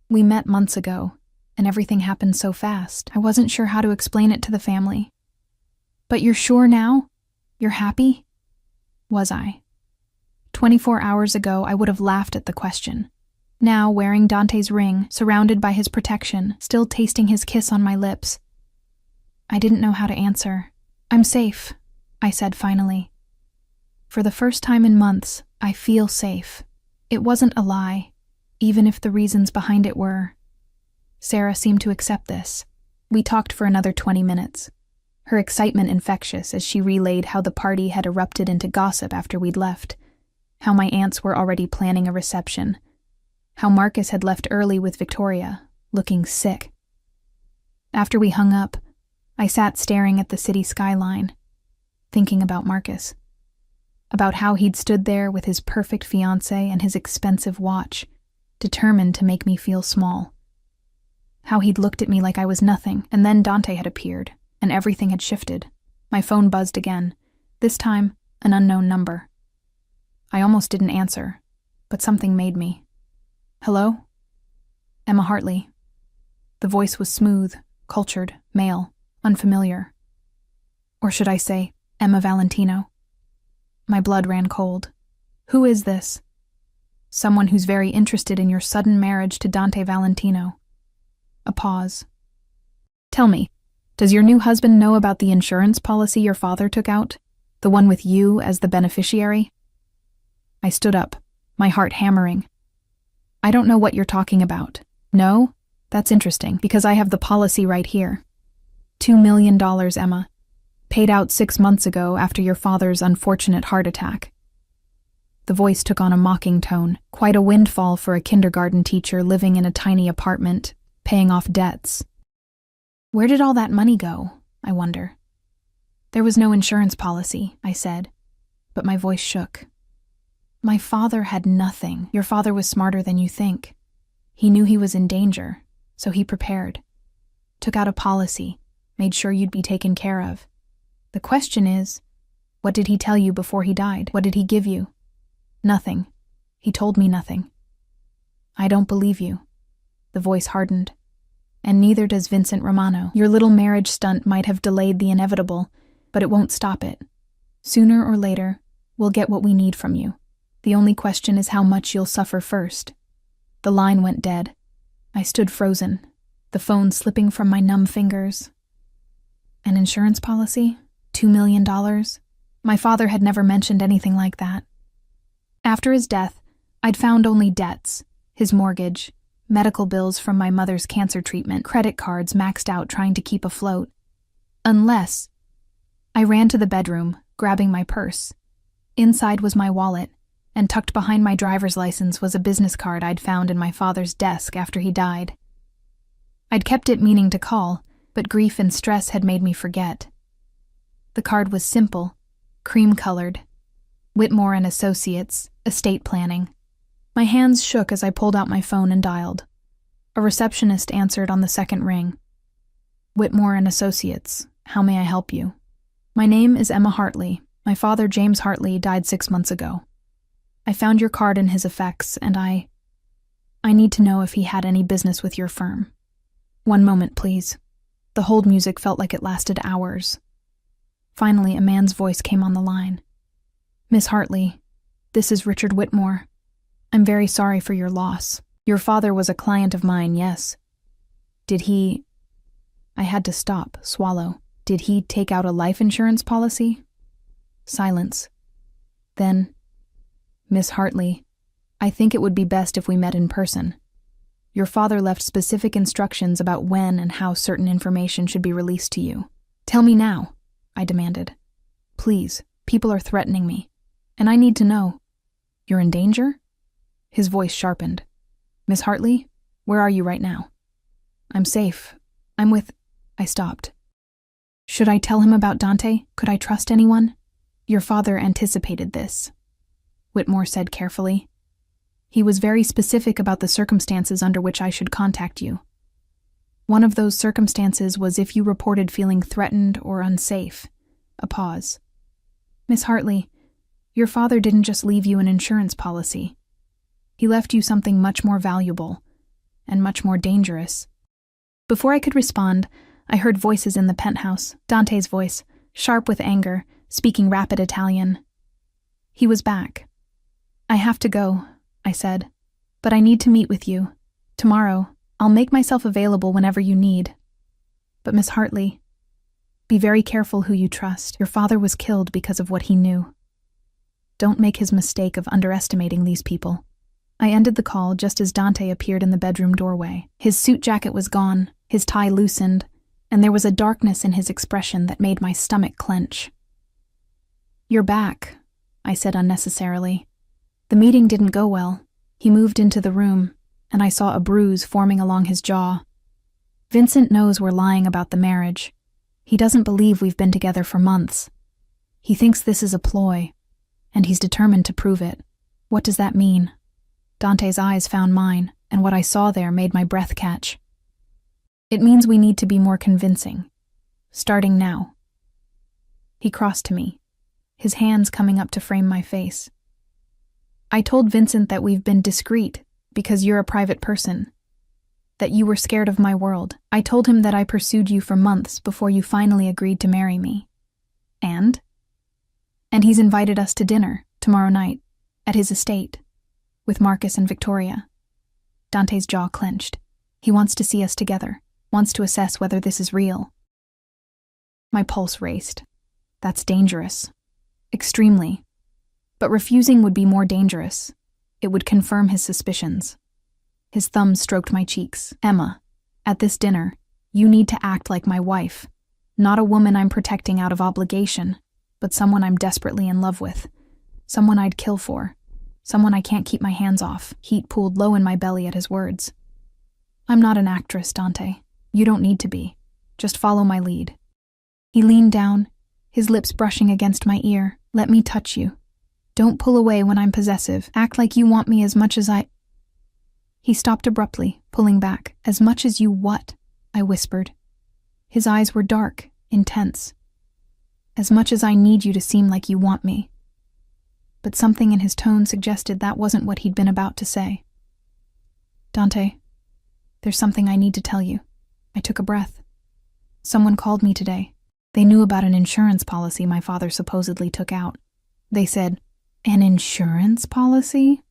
"We met months ago, and everything happened so fast. I wasn't sure how to explain it to the family." "But you're sure now? You're happy?" Was I? 24 hours ago, I would have laughed at the question. Now, wearing Dante's ring, surrounded by his protection, still tasting his kiss on my lips, I didn't know how to answer. "I'm safe," I said finally. For the first time in months, I feel safe. It wasn't a lie, even if the reasons behind it were. Sarah seemed to accept this. We talked for another 20 minutes. Her excitement infectious as she relayed how the party had erupted into gossip after we'd left, how my aunts were already planning a reception, how Marcus had left early with Victoria, looking sick. After we hung up, I sat staring at the city skyline, thinking about Marcus, about how he'd stood there with his perfect fiancée and his expensive watch, determined to make me feel small. How he'd looked at me like I was nothing, and then Dante had appeared, and everything had shifted. My phone buzzed again, this time an unknown number. I almost didn't answer, but something made me. "Hello?" "Emma Hartley." The voice was smooth, cultured, male, unfamiliar. Or should I say, Emma Valentino? My blood ran cold. "Who is this?" "Someone who's very interested in your sudden marriage to Dante Valentino." A pause. "Tell me, does your new husband know about the insurance policy your father took out? The one with you as the beneficiary?" I stood up, my heart hammering. "I don't know what you're talking about." "No? That's interesting, because I have the policy right here. $2 million, Emma. Paid out 6 months ago after your father's unfortunate heart attack." The voice took on a mocking tone, quite a windfall for a kindergarten teacher living in a tiny apartment, paying off debts. Where did all that money go, I wonder? "There was no insurance policy," I said, but my voice shook. "My father had nothing. Your father was smarter than you think. He knew he was in danger, so he prepared. Took out a policy, made sure you'd be taken care of. The question is, what did he tell you before he died? What did he give you?" "Nothing. He told me nothing." "I don't believe you." The voice hardened. "And neither does Vincent Romano. Your little marriage stunt might have delayed the inevitable, but it won't stop it. Sooner or later, we'll get what we need from you. The only question is how much you'll suffer first." The line went dead. I stood frozen, the phone slipping from my numb fingers. An insurance policy? $2 million? My father had never mentioned anything like that. After his death, I'd found only debts, his mortgage, medical bills from my mother's cancer treatment, credit cards maxed out trying to keep afloat. Unless... I ran to the bedroom, grabbing my purse. Inside was my wallet, and tucked behind my driver's license was a business card I'd found in my father's desk after he died. I'd kept it meaning to call, but grief and stress had made me forget. The card was simple, cream-colored. Whitmore and Associates, estate planning. My hands shook as I pulled out my phone and dialed. A receptionist answered on the second ring. "Whitmore and Associates, how may I help you?" "My name is Emma Hartley. My father, James Hartley, died 6 months ago. I found your card in his effects, and I need to know if he had any business with your firm." "One moment, please." The hold music felt like it lasted hours. Finally, a man's voice came on the line. "Miss Hartley, this is Richard Whitmore. I'm very sorry for your loss. Your father was a client of mine, yes. Did he..." I had to stop, swallow. "Did he take out a life insurance policy?" Silence. Then, "Miss Hartley, I think it would be best if we met in person. Your father left specific instructions about when and how certain information should be released to you. Tell me now," I demanded. "Please, people are threatening me, and I need to know." "You're in danger?" His voice sharpened. Miss Hartley, where are you right now? I'm safe. I'm with... I stopped. Should I tell him about Dante? Could I trust anyone? Your father anticipated this, Whitmore said carefully. He was very specific about the circumstances under which I should contact you. One of those circumstances was if you reported feeling threatened or unsafe. A pause. Miss Hartley, your father didn't just leave you an insurance policy. He left you something much more valuable and much more dangerous. Before I could respond, I heard voices in the penthouse, Dante's voice, sharp with anger, speaking rapid Italian. He was back. I have to go, I said, but I need to meet with you. Tomorrow, I'll make myself available whenever you need. But Miss Hartley, be very careful who you trust. Your father was killed because of what he knew. Don't make his mistake of underestimating these people. I ended the call just as Dante appeared in the bedroom doorway. His suit jacket was gone, his tie loosened, and there was a darkness in his expression that made my stomach clench. You're back, I said unnecessarily. The meeting didn't go well. He moved into the room, and I saw a bruise forming along his jaw. Vincent knows we're lying about the marriage. He doesn't believe we've been together for months. He thinks this is a ploy, and he's determined to prove it. What does that mean? Dante's eyes found mine, and what I saw there made my breath catch. It means we need to be more convincing. Starting now. He crossed to me, his hands coming up to frame my face. I told Vincent that we've been discreet because you're a private person, that you were scared of my world. I told him that I pursued you for months before you finally agreed to marry me. And he's invited us to dinner tomorrow night at his estate with Marcus and Victoria. Dante's jaw clenched. He wants to see us together, wants to assess whether this is real. My pulse raced. That's dangerous. Extremely. But refusing would be more dangerous. It would confirm his suspicions. His thumb stroked my cheeks. Emma, at this dinner, you need to act like my wife. Not a woman I'm protecting out of obligation, but someone I'm desperately in love with. Someone I'd kill for. Someone I can't keep my hands off. Heat pooled low in my belly at his words. I'm not an actress, Dante. You don't need to be. Just follow my lead. He leaned down, his lips brushing against my ear. Let me touch you. Don't pull away when I'm possessive. Act like you want me as much as I... He stopped abruptly, pulling back. As much as you what? I whispered. His eyes were dark, intense. As much as I need you to seem like you want me. But something in his tone suggested that wasn't what he'd been about to say. Dante, there's something I need to tell you. I took a breath. Someone called me today. They knew about an insurance policy my father supposedly took out. They said, an insurance policy?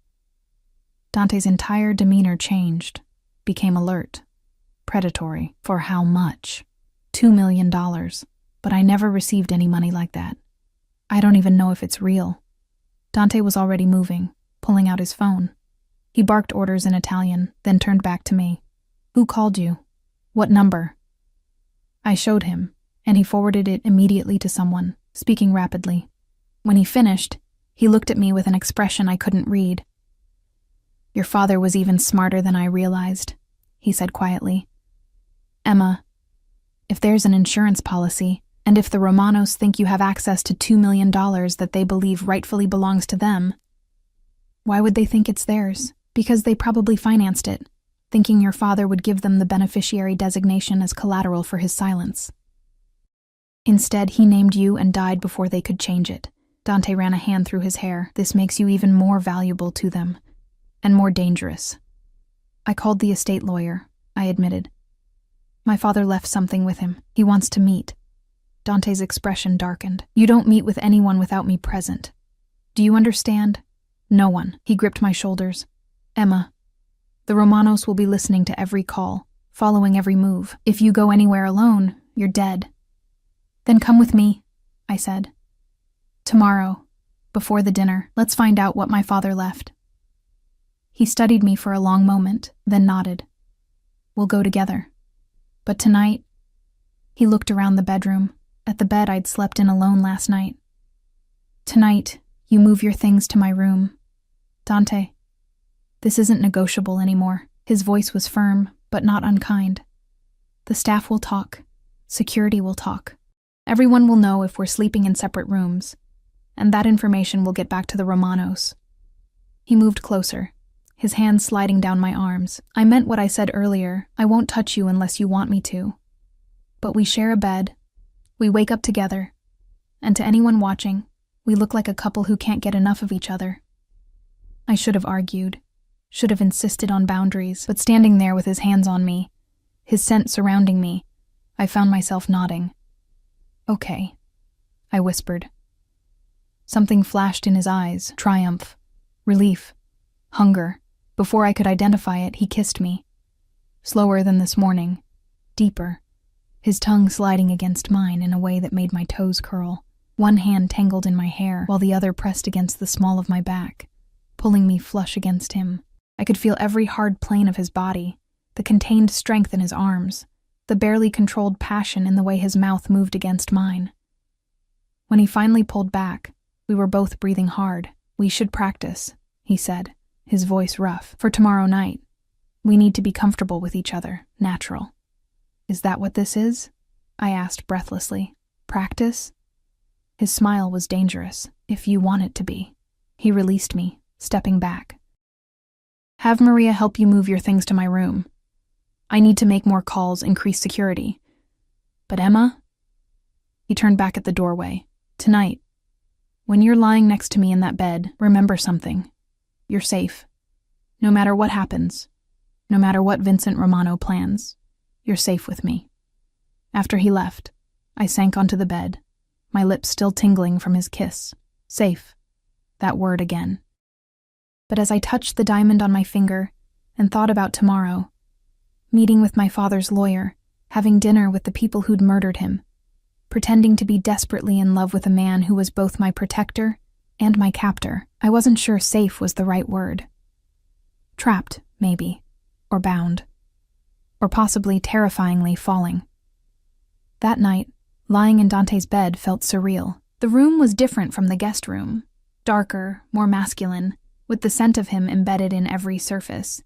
Dante's entire demeanor changed, became alert, predatory. For how much? $2 million. But I never received any money like that. I don't even know if it's real. Dante was already moving, pulling out his phone. He barked orders in Italian, then turned back to me. Who called you? What number? I showed him, and he forwarded it immediately to someone, speaking rapidly. When he finished, he looked at me with an expression I couldn't read. Your father was even smarter than I realized, he said quietly. Emma, if there's an insurance policy, and if the Romanos think you have access to $2 million that they believe rightfully belongs to them, why would they think it's theirs? Because they probably financed it, thinking your father would give them the beneficiary designation as collateral for his silence. Instead, he named you and died before they could change it. Dante ran a hand through his hair. This makes you even more valuable to them, and more dangerous. I called the estate lawyer, I admitted. My father left something with him. He wants to meet. Dante's expression darkened. You don't meet with anyone without me present. Do you understand? No one. He gripped my shoulders. Emma, the Romanos will be listening to every call, following every move. If you go anywhere alone, you're dead. Then come with me, I said. Tomorrow, before the dinner, let's find out what my father left. He studied me for a long moment, then nodded. We'll go together. But tonight, he looked around the bedroom, at the bed I'd slept in alone last night. Tonight, you move your things to my room. Dante, This isn't negotiable anymore. His voice was firm, but not unkind. The staff will talk. Security will talk. Everyone will know if we're sleeping in separate rooms, and that information will get back to the Romanos. He moved closer, his hands sliding down my arms. I meant what I said earlier. I won't touch you unless you want me to. But we share a bed. We wake up together. And to anyone watching, we look like a couple who can't get enough of each other. I should have argued, should have insisted on boundaries, but standing there with his hands on me, his scent surrounding me, I found myself nodding. Okay, I whispered. Something flashed in his eyes, triumph, relief, hunger. Before I could identify it, he kissed me. Slower than this morning, deeper, his tongue sliding against mine in a way that made my toes curl. One hand tangled in my hair, while the other pressed against the small of my back, pulling me flush against him. I could feel every hard plane of his body, the contained strength in his arms, the barely controlled passion in the way his mouth moved against mine. When he finally pulled back, we were both breathing hard. We should practice, he said, his voice rough. For tomorrow night, we need to be comfortable with each other, natural. Is that what this is? I asked breathlessly. Practice? His smile was dangerous, if you want it to be. He released me, stepping back. Have Maria help you move your things to my room. I need to make more calls, increase security. But Emma? He turned back at the doorway. Tonight, when you're lying next to me in that bed, remember something. You're safe. No matter what happens, no matter what Vincent Romano plans, you're safe with me. After he left, I sank onto the bed, my lips still tingling from his kiss. Safe. That word again. But as I touched the diamond on my finger and thought about tomorrow, meeting with my father's lawyer, having dinner with the people who'd murdered him, pretending to be desperately in love with a man who was both my protector and my captor, I wasn't sure safe was the right word. Trapped, maybe, or bound, or possibly terrifyingly falling. That night, lying in Dante's bed felt surreal. The room was different from the guest room, darker, more masculine, with the scent of him embedded in every surface.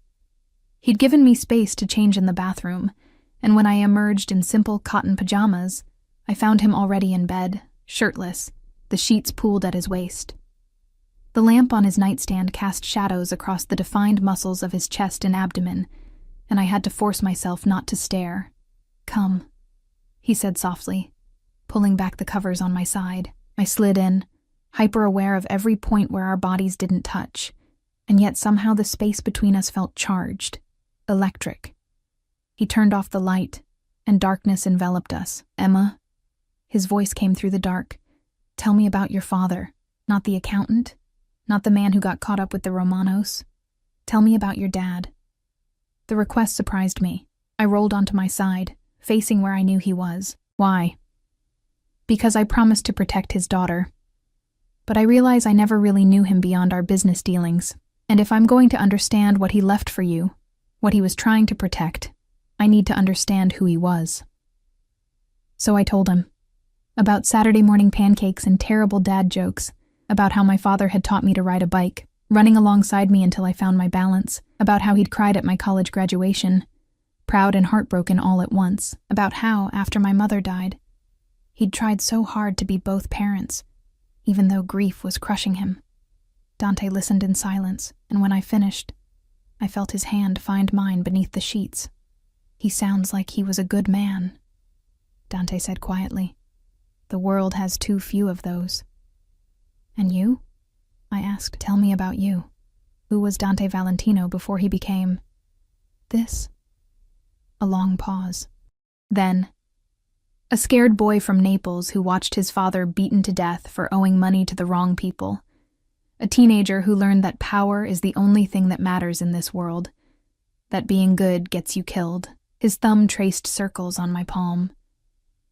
He'd given me space to change in the bathroom, and when I emerged in simple cotton pajamas, I found him already in bed, shirtless, the sheets pooled at his waist. The lamp on his nightstand cast shadows across the defined muscles of his chest and abdomen, and I had to force myself not to stare. Come, he said softly, pulling back the covers on my side. I slid in, hyper-aware of every point where our bodies didn't touch, and yet somehow the space between us felt charged, electric. He turned off the light, and darkness enveloped us. Emma? His voice came through the dark. Tell me about your father. Not the accountant? Not the man who got caught up with the Romanos? Tell me about your dad. The request surprised me. I rolled onto my side, facing where I knew he was. Why? Because I promised to protect his daughter. But I realize I never really knew him beyond our business dealings, and if I'm going to understand what he left for you, what he was trying to protect, I need to understand who he was. So I told him. About Saturday morning pancakes and terrible dad jokes, about how my father had taught me to ride a bike, running alongside me until I found my balance, about how he'd cried at my college graduation, proud and heartbroken all at once, about how, after my mother died, he'd tried so hard to be both parents, even though grief was crushing him. Dante listened in silence, and when I finished, I felt his hand find mine beneath the sheets. He sounds like he was a good man, Dante said quietly. The world has too few of those. And you? I asked. Tell me about you. Who was Dante Valentino before he became this? A long pause. Then, a scared boy from Naples who watched his father beaten to death for owing money to the wrong people. A teenager who learned that power is the only thing that matters in this world, that being good gets you killed. His thumb traced circles on my palm.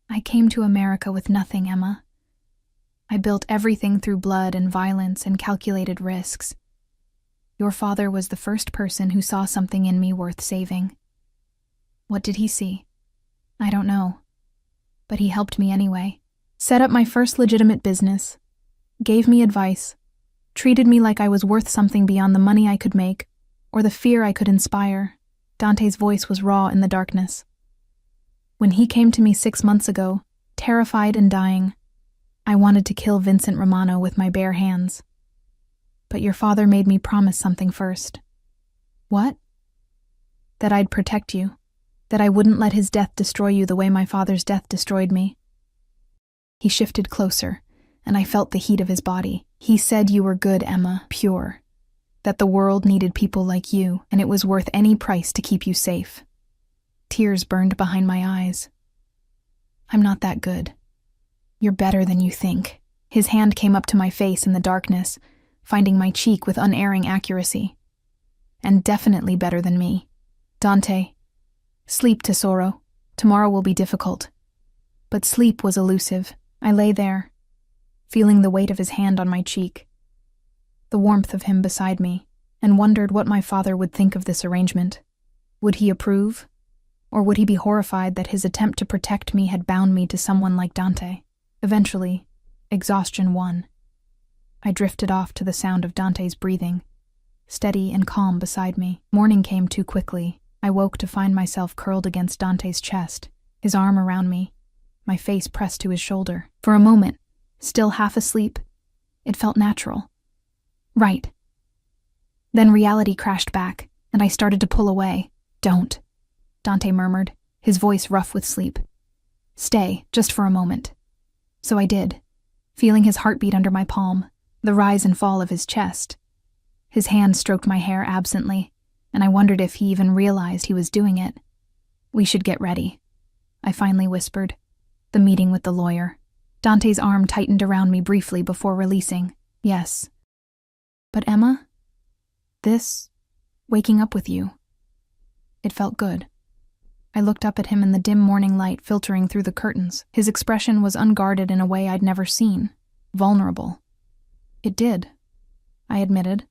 I came to America with nothing, Emma. I built everything through blood and violence and calculated risks. Your father was the first person who saw something in me worth saving. What did he see? I don't know. But he helped me anyway. Set up my first legitimate business. Gave me advice. Treated me like I was worth something beyond the money I could make, or the fear I could inspire. Dante's voice was raw in the darkness. When he came to me 6 months ago, terrified and dying, I wanted to kill Vincent Romano with my bare hands. But your father made me promise something first. What? That I'd protect you. That I wouldn't let his death destroy you the way my father's death destroyed me. He shifted closer, and I felt the heat of his body. He said you were good, Emma, pure. That the world needed people like you, and it was worth any price to keep you safe. Tears burned behind my eyes. I'm not that good. You're better than you think. His hand came up to my face in the darkness, finding my cheek with unerring accuracy. And definitely better than me. Dante, sleep, tesoro. Tomorrow will be difficult. But sleep was elusive. I lay there, feeling the weight of his hand on my cheek, the warmth of him beside me, and wondered what my father would think of this arrangement. Would he approve? Or would he be horrified that his attempt to protect me had bound me to someone like Dante? Eventually, exhaustion won. I drifted off to the sound of Dante's breathing, steady and calm beside me. Morning came too quickly. I woke to find myself curled against Dante's chest, his arm around me, my face pressed to his shoulder. For a moment, still half asleep, it felt natural. Right. Then reality crashed back, and I started to pull away. Don't, Dante murmured, his voice rough with sleep. Stay, just for a moment. So I did, feeling his heartbeat under my palm, the rise and fall of his chest. His hand stroked my hair absently, and I wondered if he even realized he was doing it. We should get ready, I finally whispered. The meeting with the lawyer. Dante's arm tightened around me briefly before releasing. Yes. But Emma? Waking up with you. It felt good. I looked up at him in the dim morning light filtering through the curtains. His expression was unguarded in a way I'd never seen. Vulnerable. It did, I admitted.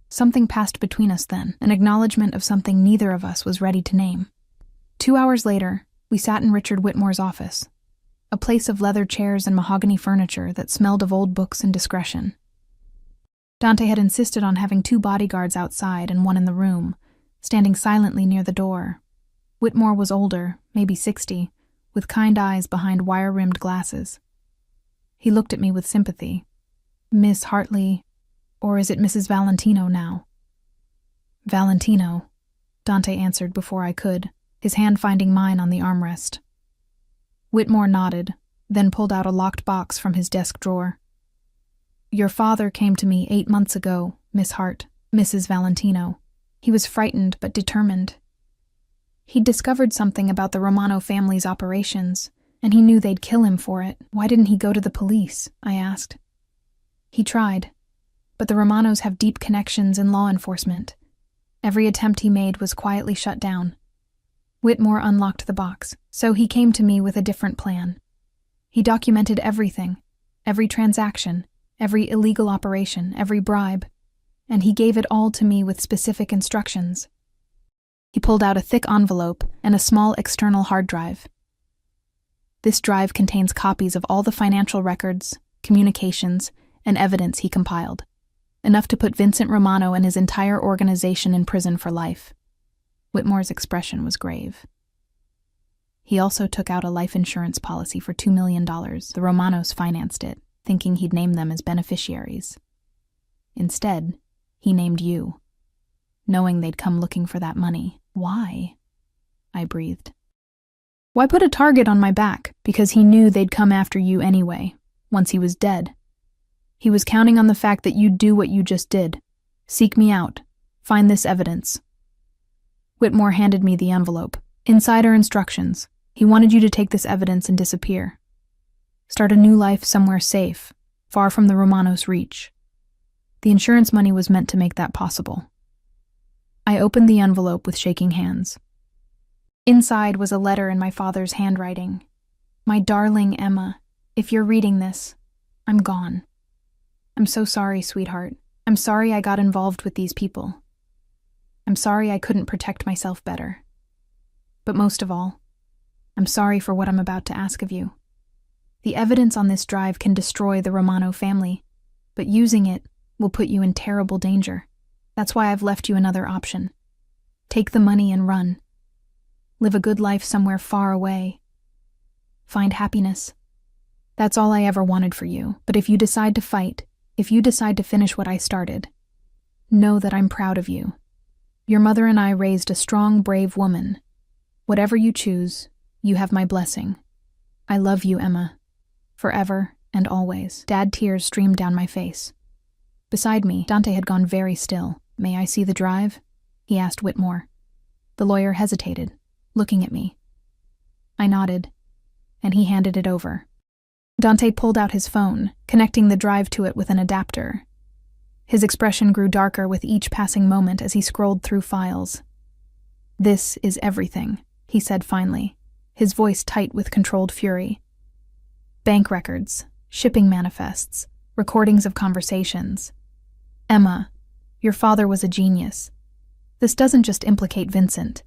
Something passed between us then, an acknowledgement of something neither of us was ready to name. 2 hours later, we sat in Richard Whitmore's office, a place of leather chairs and mahogany furniture that smelled of old books and discretion. Dante had insisted on having 2 bodyguards outside and 1 in the room, standing silently near the door. Whitmore was older, maybe 60, with kind eyes behind wire-rimmed glasses. He looked at me with sympathy. Miss Hartley, or is it Mrs. Valentino now? Valentino, Dante answered before I could, his hand finding mine on the armrest. Whitmore nodded, then pulled out a locked box from his desk drawer. Your father came to me 8 months ago, Miss Hart, Mrs. Valentino. He was frightened but determined. He'd discovered something about the Romano family's operations, and he knew they'd kill him for it. Why didn't he go to the police? I asked. He tried, but the Romanos have deep connections in law enforcement. Every attempt he made was quietly shut down. Whitmore unlocked the box, so he came to me with a different plan. He documented everything, every transaction, every illegal operation, every bribe, and he gave it all to me with specific instructions. He pulled out a thick envelope and a small external hard drive. This drive contains copies of all the financial records, communications, and evidence he compiled, enough to put Vincent Romano and his entire organization in prison for life. Whitmore's expression was grave. He also took out a life insurance policy for $2 million. The Romanos financed it, thinking he'd name them as beneficiaries. Instead, he named you, knowing they'd come looking for that money. Why? I breathed. Why put a target on my back? Because he knew they'd come after you anyway, once he was dead. He was counting on the fact that you'd do what you just did. Seek me out. Find this evidence. Whitmore handed me the envelope. Inside are instructions. He wanted you to take this evidence and disappear. Start a new life somewhere safe, far from the Romanos' reach. The insurance money was meant to make that possible. I opened the envelope with shaking hands. Inside was a letter in my father's handwriting. My darling Emma, if you're reading this, I'm gone. I'm so sorry, sweetheart. I'm sorry I got involved with these people. I'm sorry I couldn't protect myself better. But most of all, I'm sorry for what I'm about to ask of you. The evidence on this drive can destroy the Romano family, but using it will put you in terrible danger. That's why I've left you another option. Take the money and run. Live a good life somewhere far away. Find happiness. That's all I ever wanted for you. But if you decide to fight, if you decide to finish what I started, know that I'm proud of you. Your mother and I raised a strong, brave woman. Whatever you choose, you have my blessing. I love you, Emma. Forever and always. Dad, tears streamed down my face. Beside me, Dante had gone very still. May I see the drive? He asked Whitmore. The lawyer hesitated, looking at me. I nodded, and he handed it over. Dante pulled out his phone, connecting the drive to it with an adapter. His expression grew darker with each passing moment as he scrolled through files. This is everything, he said finally, his voice tight with controlled fury. Bank records, shipping manifests, recordings of conversations. Emma, your father was a genius. This doesn't just implicate Vincent.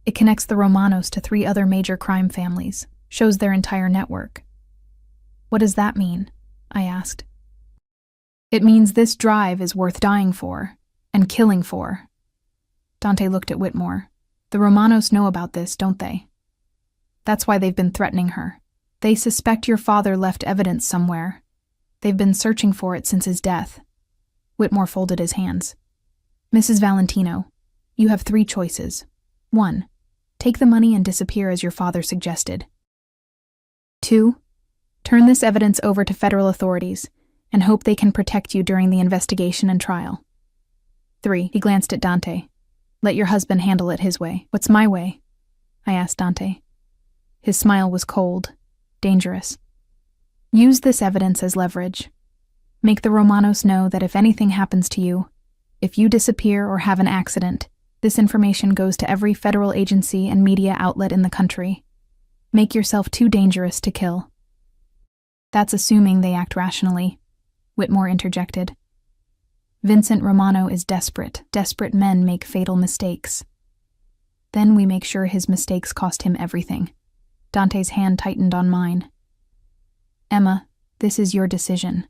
It connects the Romanos to 3 other major crime families, shows their entire network. What does that mean? I asked. It means this drive is worth dying for, and killing for. Dante looked at Whitmore. The Romanos know about this, don't they? That's why they've been threatening her. They suspect your father left evidence somewhere. They've been searching for it since his death. Whitmore folded his hands. Mrs. Valentino, you have 3 choices. 1. Take the money and disappear as your father suggested. 2. Turn this evidence over to federal authorities and hope they can protect you during the investigation and trial. 3. He glanced at Dante. Let your husband handle it his way. What's my way? I asked Dante. His smile was cold, dangerous. Use this evidence as leverage. Make the Romanos know that if anything happens to you, if you disappear or have an accident, this information goes to every federal agency and media outlet in the country. Make yourself too dangerous to kill. That's assuming they act rationally, Whitmore interjected. Vincent Romano is desperate. Desperate men make fatal mistakes. Then we make sure his mistakes cost him everything. Dante's hand tightened on mine. Emma, this is your decision.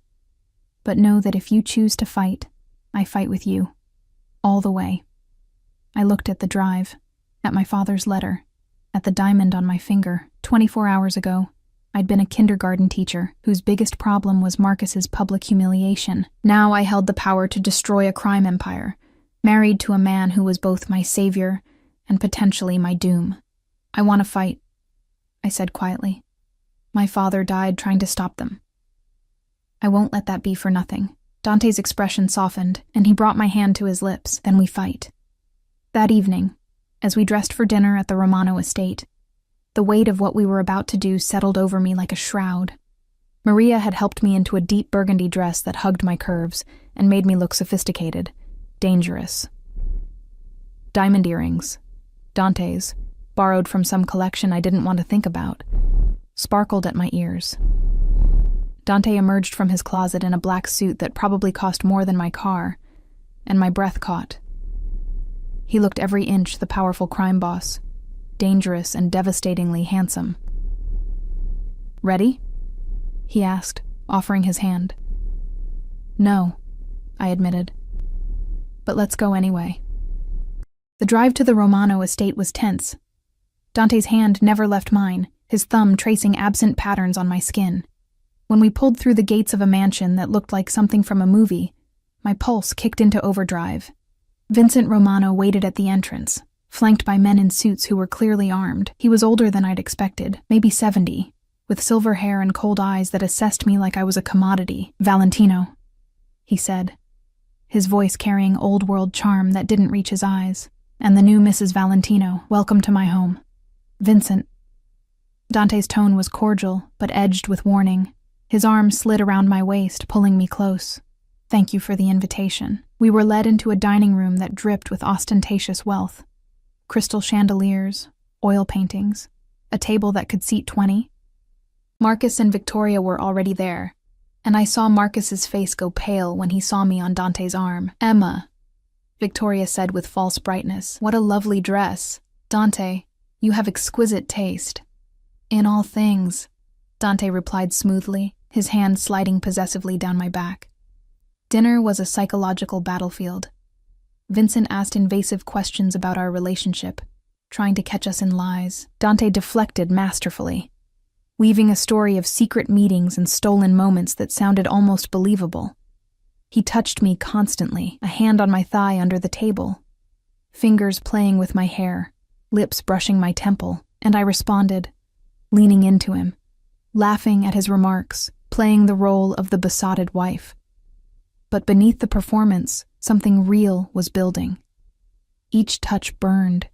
But know that if you choose to fight, I fight with you. All the way. I looked at the drive, at my father's letter, at the diamond on my finger. 24 hours ago, I'd been a kindergarten teacher whose biggest problem was Marcus's public humiliation. Now I held the power to destroy a crime empire, married to a man who was both my savior and potentially my doom. I want to fight, I said quietly. My father died trying to stop them. I won't let that be for nothing. Dante's expression softened, and he brought my hand to his lips. Then we fight. That evening, as we dressed for dinner at the Romano estate, the weight of what we were about to do settled over me like a shroud. Maria had helped me into a deep burgundy dress that hugged my curves and made me look sophisticated, dangerous. Diamond earrings, Dante's, borrowed from some collection I didn't want to think about, sparkled at my ears. Dante emerged from his closet in a black suit that probably cost more than my car, and my breath caught. He looked every inch the powerful crime boss, dangerous and devastatingly handsome. Ready? He asked, offering his hand. No, I admitted. But let's go anyway. The drive to the Romano estate was tense. Dante's hand never left mine, his thumb tracing absent patterns on my skin. When we pulled through the gates of a mansion that looked like something from a movie, my pulse kicked into overdrive. Vincent Romano waited at the entrance, flanked by men in suits who were clearly armed. He was older than I'd expected, maybe 70, with silver hair and cold eyes that assessed me like I was a commodity. Valentino, he said, his voice carrying old-world charm that didn't reach his eyes. And the new Mrs. Valentino, welcome to my home. Vincent. Dante's tone was cordial, but edged with warning. His arm slid around my waist, pulling me close. Thank you for the invitation. We were led into a dining room that dripped with ostentatious wealth. Crystal chandeliers, oil paintings, a table that could seat 20. Marcus and Victoria were already there, and I saw Marcus's face go pale when he saw me on Dante's arm. Emma, Victoria said with false brightness. What a lovely dress. Dante, you have exquisite taste. In all things, Dante replied smoothly, his hand sliding possessively down my back. Dinner was a psychological battlefield. Vincent asked invasive questions about our relationship, trying to catch us in lies. Dante deflected masterfully, weaving a story of secret meetings and stolen moments that sounded almost believable. He touched me constantly, a hand on my thigh under the table, fingers playing with my hair, lips brushing my temple, and I responded, leaning into him, laughing at his remarks, playing the role of the besotted wife. But beneath the performance, something real was building. Each touch burned.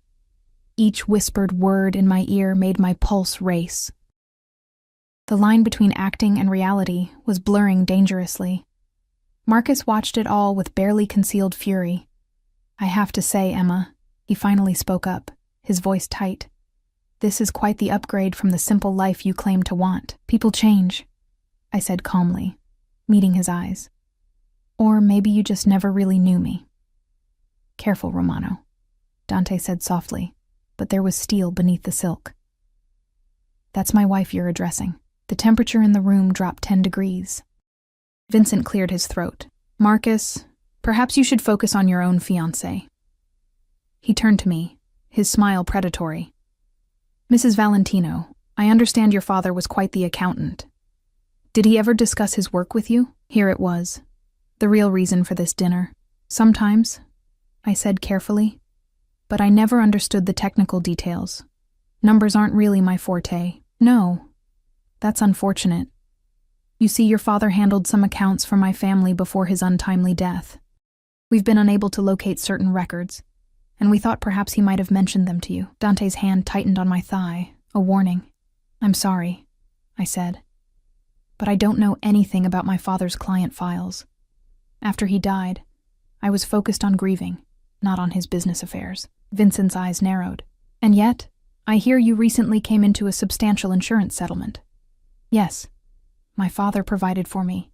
Each whispered word in my ear made my pulse race. The line between acting and reality was blurring dangerously. Marcus watched it all with barely concealed fury. "I have to say, Emma," he finally spoke up, his voice tight, "this is quite the upgrade from the simple life you claim to want. People change," I said calmly, meeting his eyes. "Or maybe you just never really knew me." "Careful, Romano," Dante said softly, but there was steel beneath the silk. "That's my wife you're addressing." The temperature in the room dropped 10 degrees. Vincent cleared his throat. "Marcus, perhaps you should focus on your own fiancé." He turned to me, his smile predatory. "Mrs. Valentino, I understand your father was quite the accountant. Did he ever discuss his work with you?" Here it was, the real reason for this dinner. "Sometimes," I said carefully, "but I never understood the technical details. Numbers aren't really my forte." "No, that's unfortunate. You see, your father handled some accounts for my family before his untimely death. We've been unable to locate certain records, and we thought perhaps he might have mentioned them to you." Dante's hand tightened on my thigh, a warning. "I'm sorry," I said, "but I don't know anything about my father's client files. After he died, I was focused on grieving, not on his business affairs." Vincent's eyes narrowed. "And yet, I hear you recently came into a substantial insurance settlement." "Yes. My father provided for me,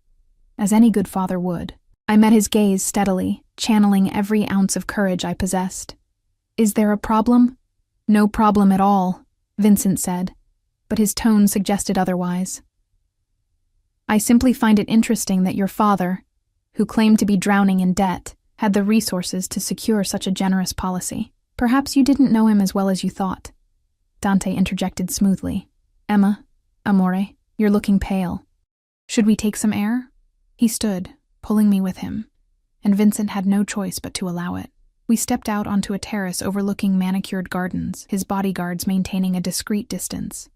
as any good father would." I met his gaze steadily, channeling every ounce of courage I possessed. "Is there a problem?" "No problem at all," Vincent said, but his tone suggested otherwise. "I simply find it interesting that your father, who claimed to be drowning in debt, had the resources to secure such a generous policy. Perhaps you didn't know him as well as you thought." Dante interjected smoothly. "Emma, amore, you're looking pale. Should we take some air?" He stood, pulling me with him, and Vincent had no choice but to allow it. We stepped out onto a terrace overlooking manicured gardens, his bodyguards maintaining a discreet distance.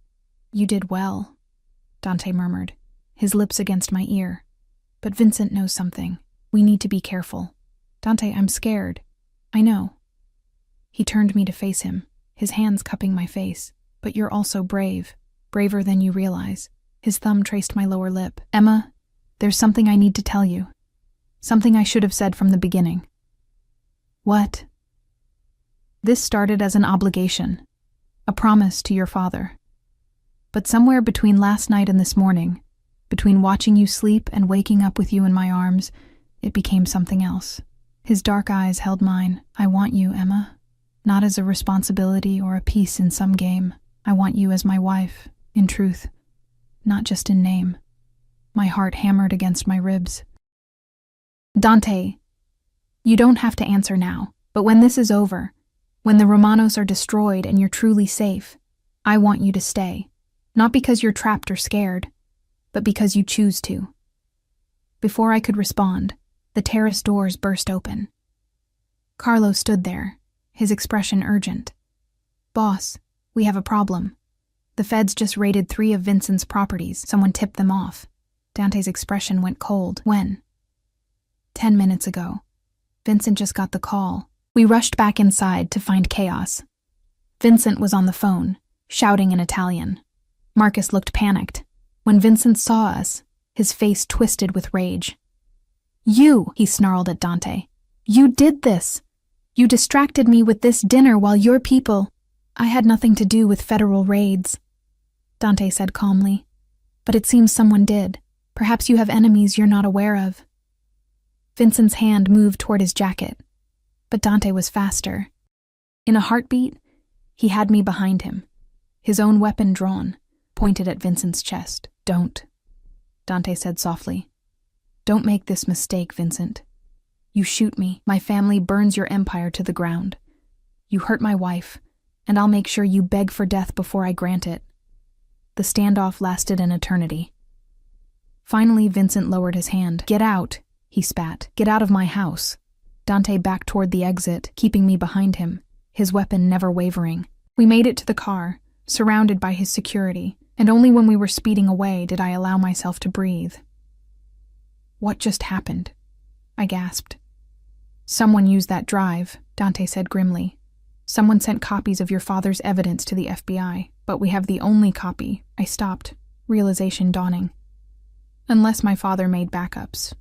"You did well," Dante murmured, his lips against my ear. "But Vincent knows something. We need to be careful." "Dante, I'm scared." "I know." He turned me to face him, his hands cupping my face. "But you're also brave, braver than you realize." His thumb traced my lower lip. "Emma, there's something I need to tell you. Something I should have said from the beginning." "What?" "This started as an obligation, a promise to your father. But somewhere between last night and this morning, between watching you sleep and waking up with you in my arms, it became something else." His dark eyes held mine. "I want you, Emma. Not as a responsibility or a piece in some game. I want you as my wife, in truth. Not just in name." My heart hammered against my ribs. "Dante, you don't have to answer now, but when this is over, when the Romanos are destroyed and you're truly safe, I want you to stay. Not because you're trapped or scared, but because you choose to." Before I could respond, the terrace doors burst open. Carlo stood there, his expression urgent. "Boss, we have a problem. The feds just raided 3 of Vincent's properties. Someone tipped them off." Dante's expression went cold. "When?" 10 minutes ago. Vincent just got the call." We rushed back inside to find chaos. Vincent was on the phone, shouting in Italian. Marcus looked panicked. When Vincent saw us, his face twisted with rage. "You," he snarled at Dante. "You did this. You distracted me with this dinner while your people—" "I had nothing to do with federal raids," Dante said calmly. "But it seems someone did. Perhaps you have enemies you're not aware of." Vincent's hand moved toward his jacket, but Dante was faster. In a heartbeat, he had me behind him, his own weapon drawn, pointed at Vincent's chest. "Don't," Dante said softly. "Don't make this mistake, Vincent. You shoot me, my family burns your empire to the ground. You hurt my wife, and I'll make sure you beg for death before I grant it." The standoff lasted an eternity. Finally, Vincent lowered his hand. "Get out," he spat. "Get out of my house." Dante backed toward the exit, keeping me behind him, his weapon never wavering. We made it to the car, surrounded by his security, and only when we were speeding away did I allow myself to breathe. "What just happened?" I gasped. "Someone used that drive," Dante said grimly. "Someone sent copies of your father's evidence to the FBI, but we have the only copy." I stopped, realization dawning. "Unless my father made backups."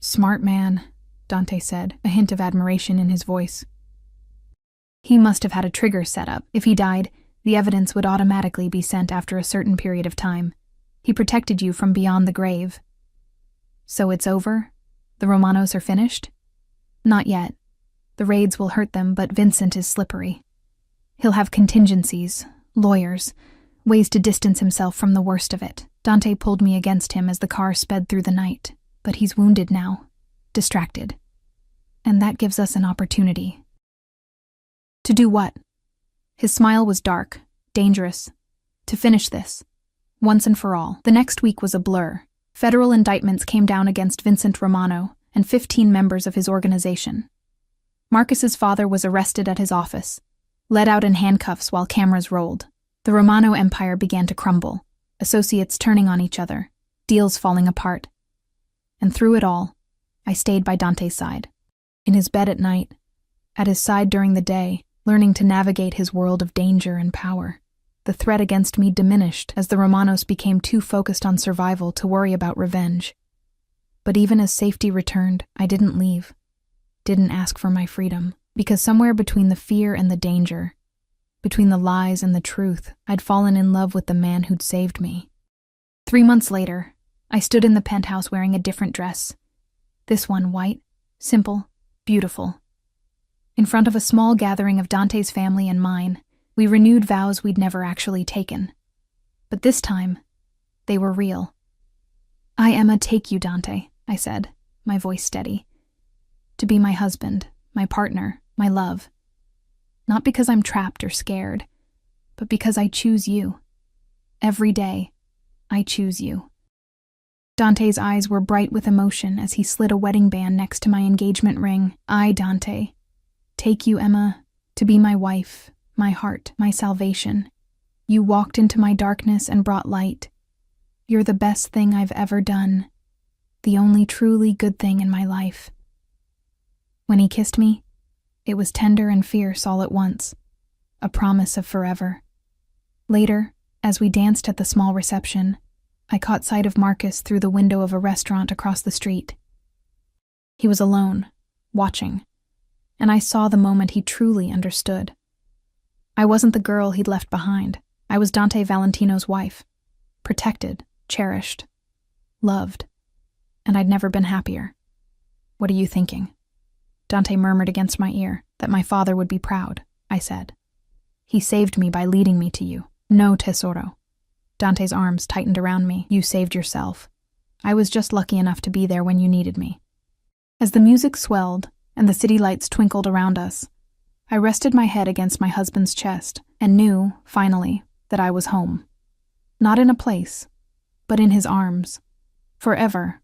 "Smart man," Dante said, a hint of admiration in his voice. "He must have had a trigger set up. If he died, the evidence would automatically be sent after a certain period of time. He protected you from beyond the grave." "So it's over? The Romanos are finished?" "Not yet. The raids will hurt them, but Vincent is slippery. He'll have contingencies, lawyers, ways to distance himself from the worst of it." Dante pulled me against him as the car sped through the night. "But he's wounded now, distracted. And that gives us an opportunity." "To do what?" His smile was dark, dangerous. "To finish this, once and for all." The next week was a blur. Federal indictments came down against Vincent Romano and 15 members of his organization. Marcus's father was arrested at his office, led out in handcuffs while cameras rolled. The Romano empire began to crumble, associates turning on each other, deals falling apart. And through it all, I stayed by Dante's side. In his bed at night, at his side during the day, learning to navigate his world of danger and power. The threat against me diminished as the Romanos became too focused on survival to worry about revenge. But even as safety returned, I didn't leave. Didn't ask for my freedom. Because somewhere between the fear and the danger, between the lies and the truth, I'd fallen in love with the man who'd saved me. 3 months later, I stood in the penthouse wearing a different dress. This one white, simple, beautiful. In front of a small gathering of Dante's family and mine, we renewed vows we'd never actually taken. But this time, they were real. "I, Emma, take you, Dante," I said, my voice steady. "To be my husband, my partner, my love. Not because I'm trapped or scared, but because I choose you. Every day, I choose you." Dante's eyes were bright with emotion as he slid a wedding band next to my engagement ring. "I, Dante, take you, Emma, to be my wife, my heart, my salvation. You walked into my darkness and brought light. You're the best thing I've ever done, the only truly good thing in my life." When he kissed me, it was tender and fierce all at once, a promise of forever. Later, as we danced at the small reception, I caught sight of Marcus through the window of a restaurant across the street. He was alone, watching, and I saw the moment he truly understood. I wasn't the girl he'd left behind. I was Dante Valentino's wife, protected, cherished, loved, and I'd never been happier. "What are you thinking?" Dante murmured against my ear. "That my father would be proud," I said. "He saved me by leading me to you." "No, tesoro." Dante's arms tightened around me. "You saved yourself. I was just lucky enough to be there when you needed me." As the music swelled and the city lights twinkled around us, I rested my head against my husband's chest and knew, finally, that I was home. Not in a place, but in his arms. Forever,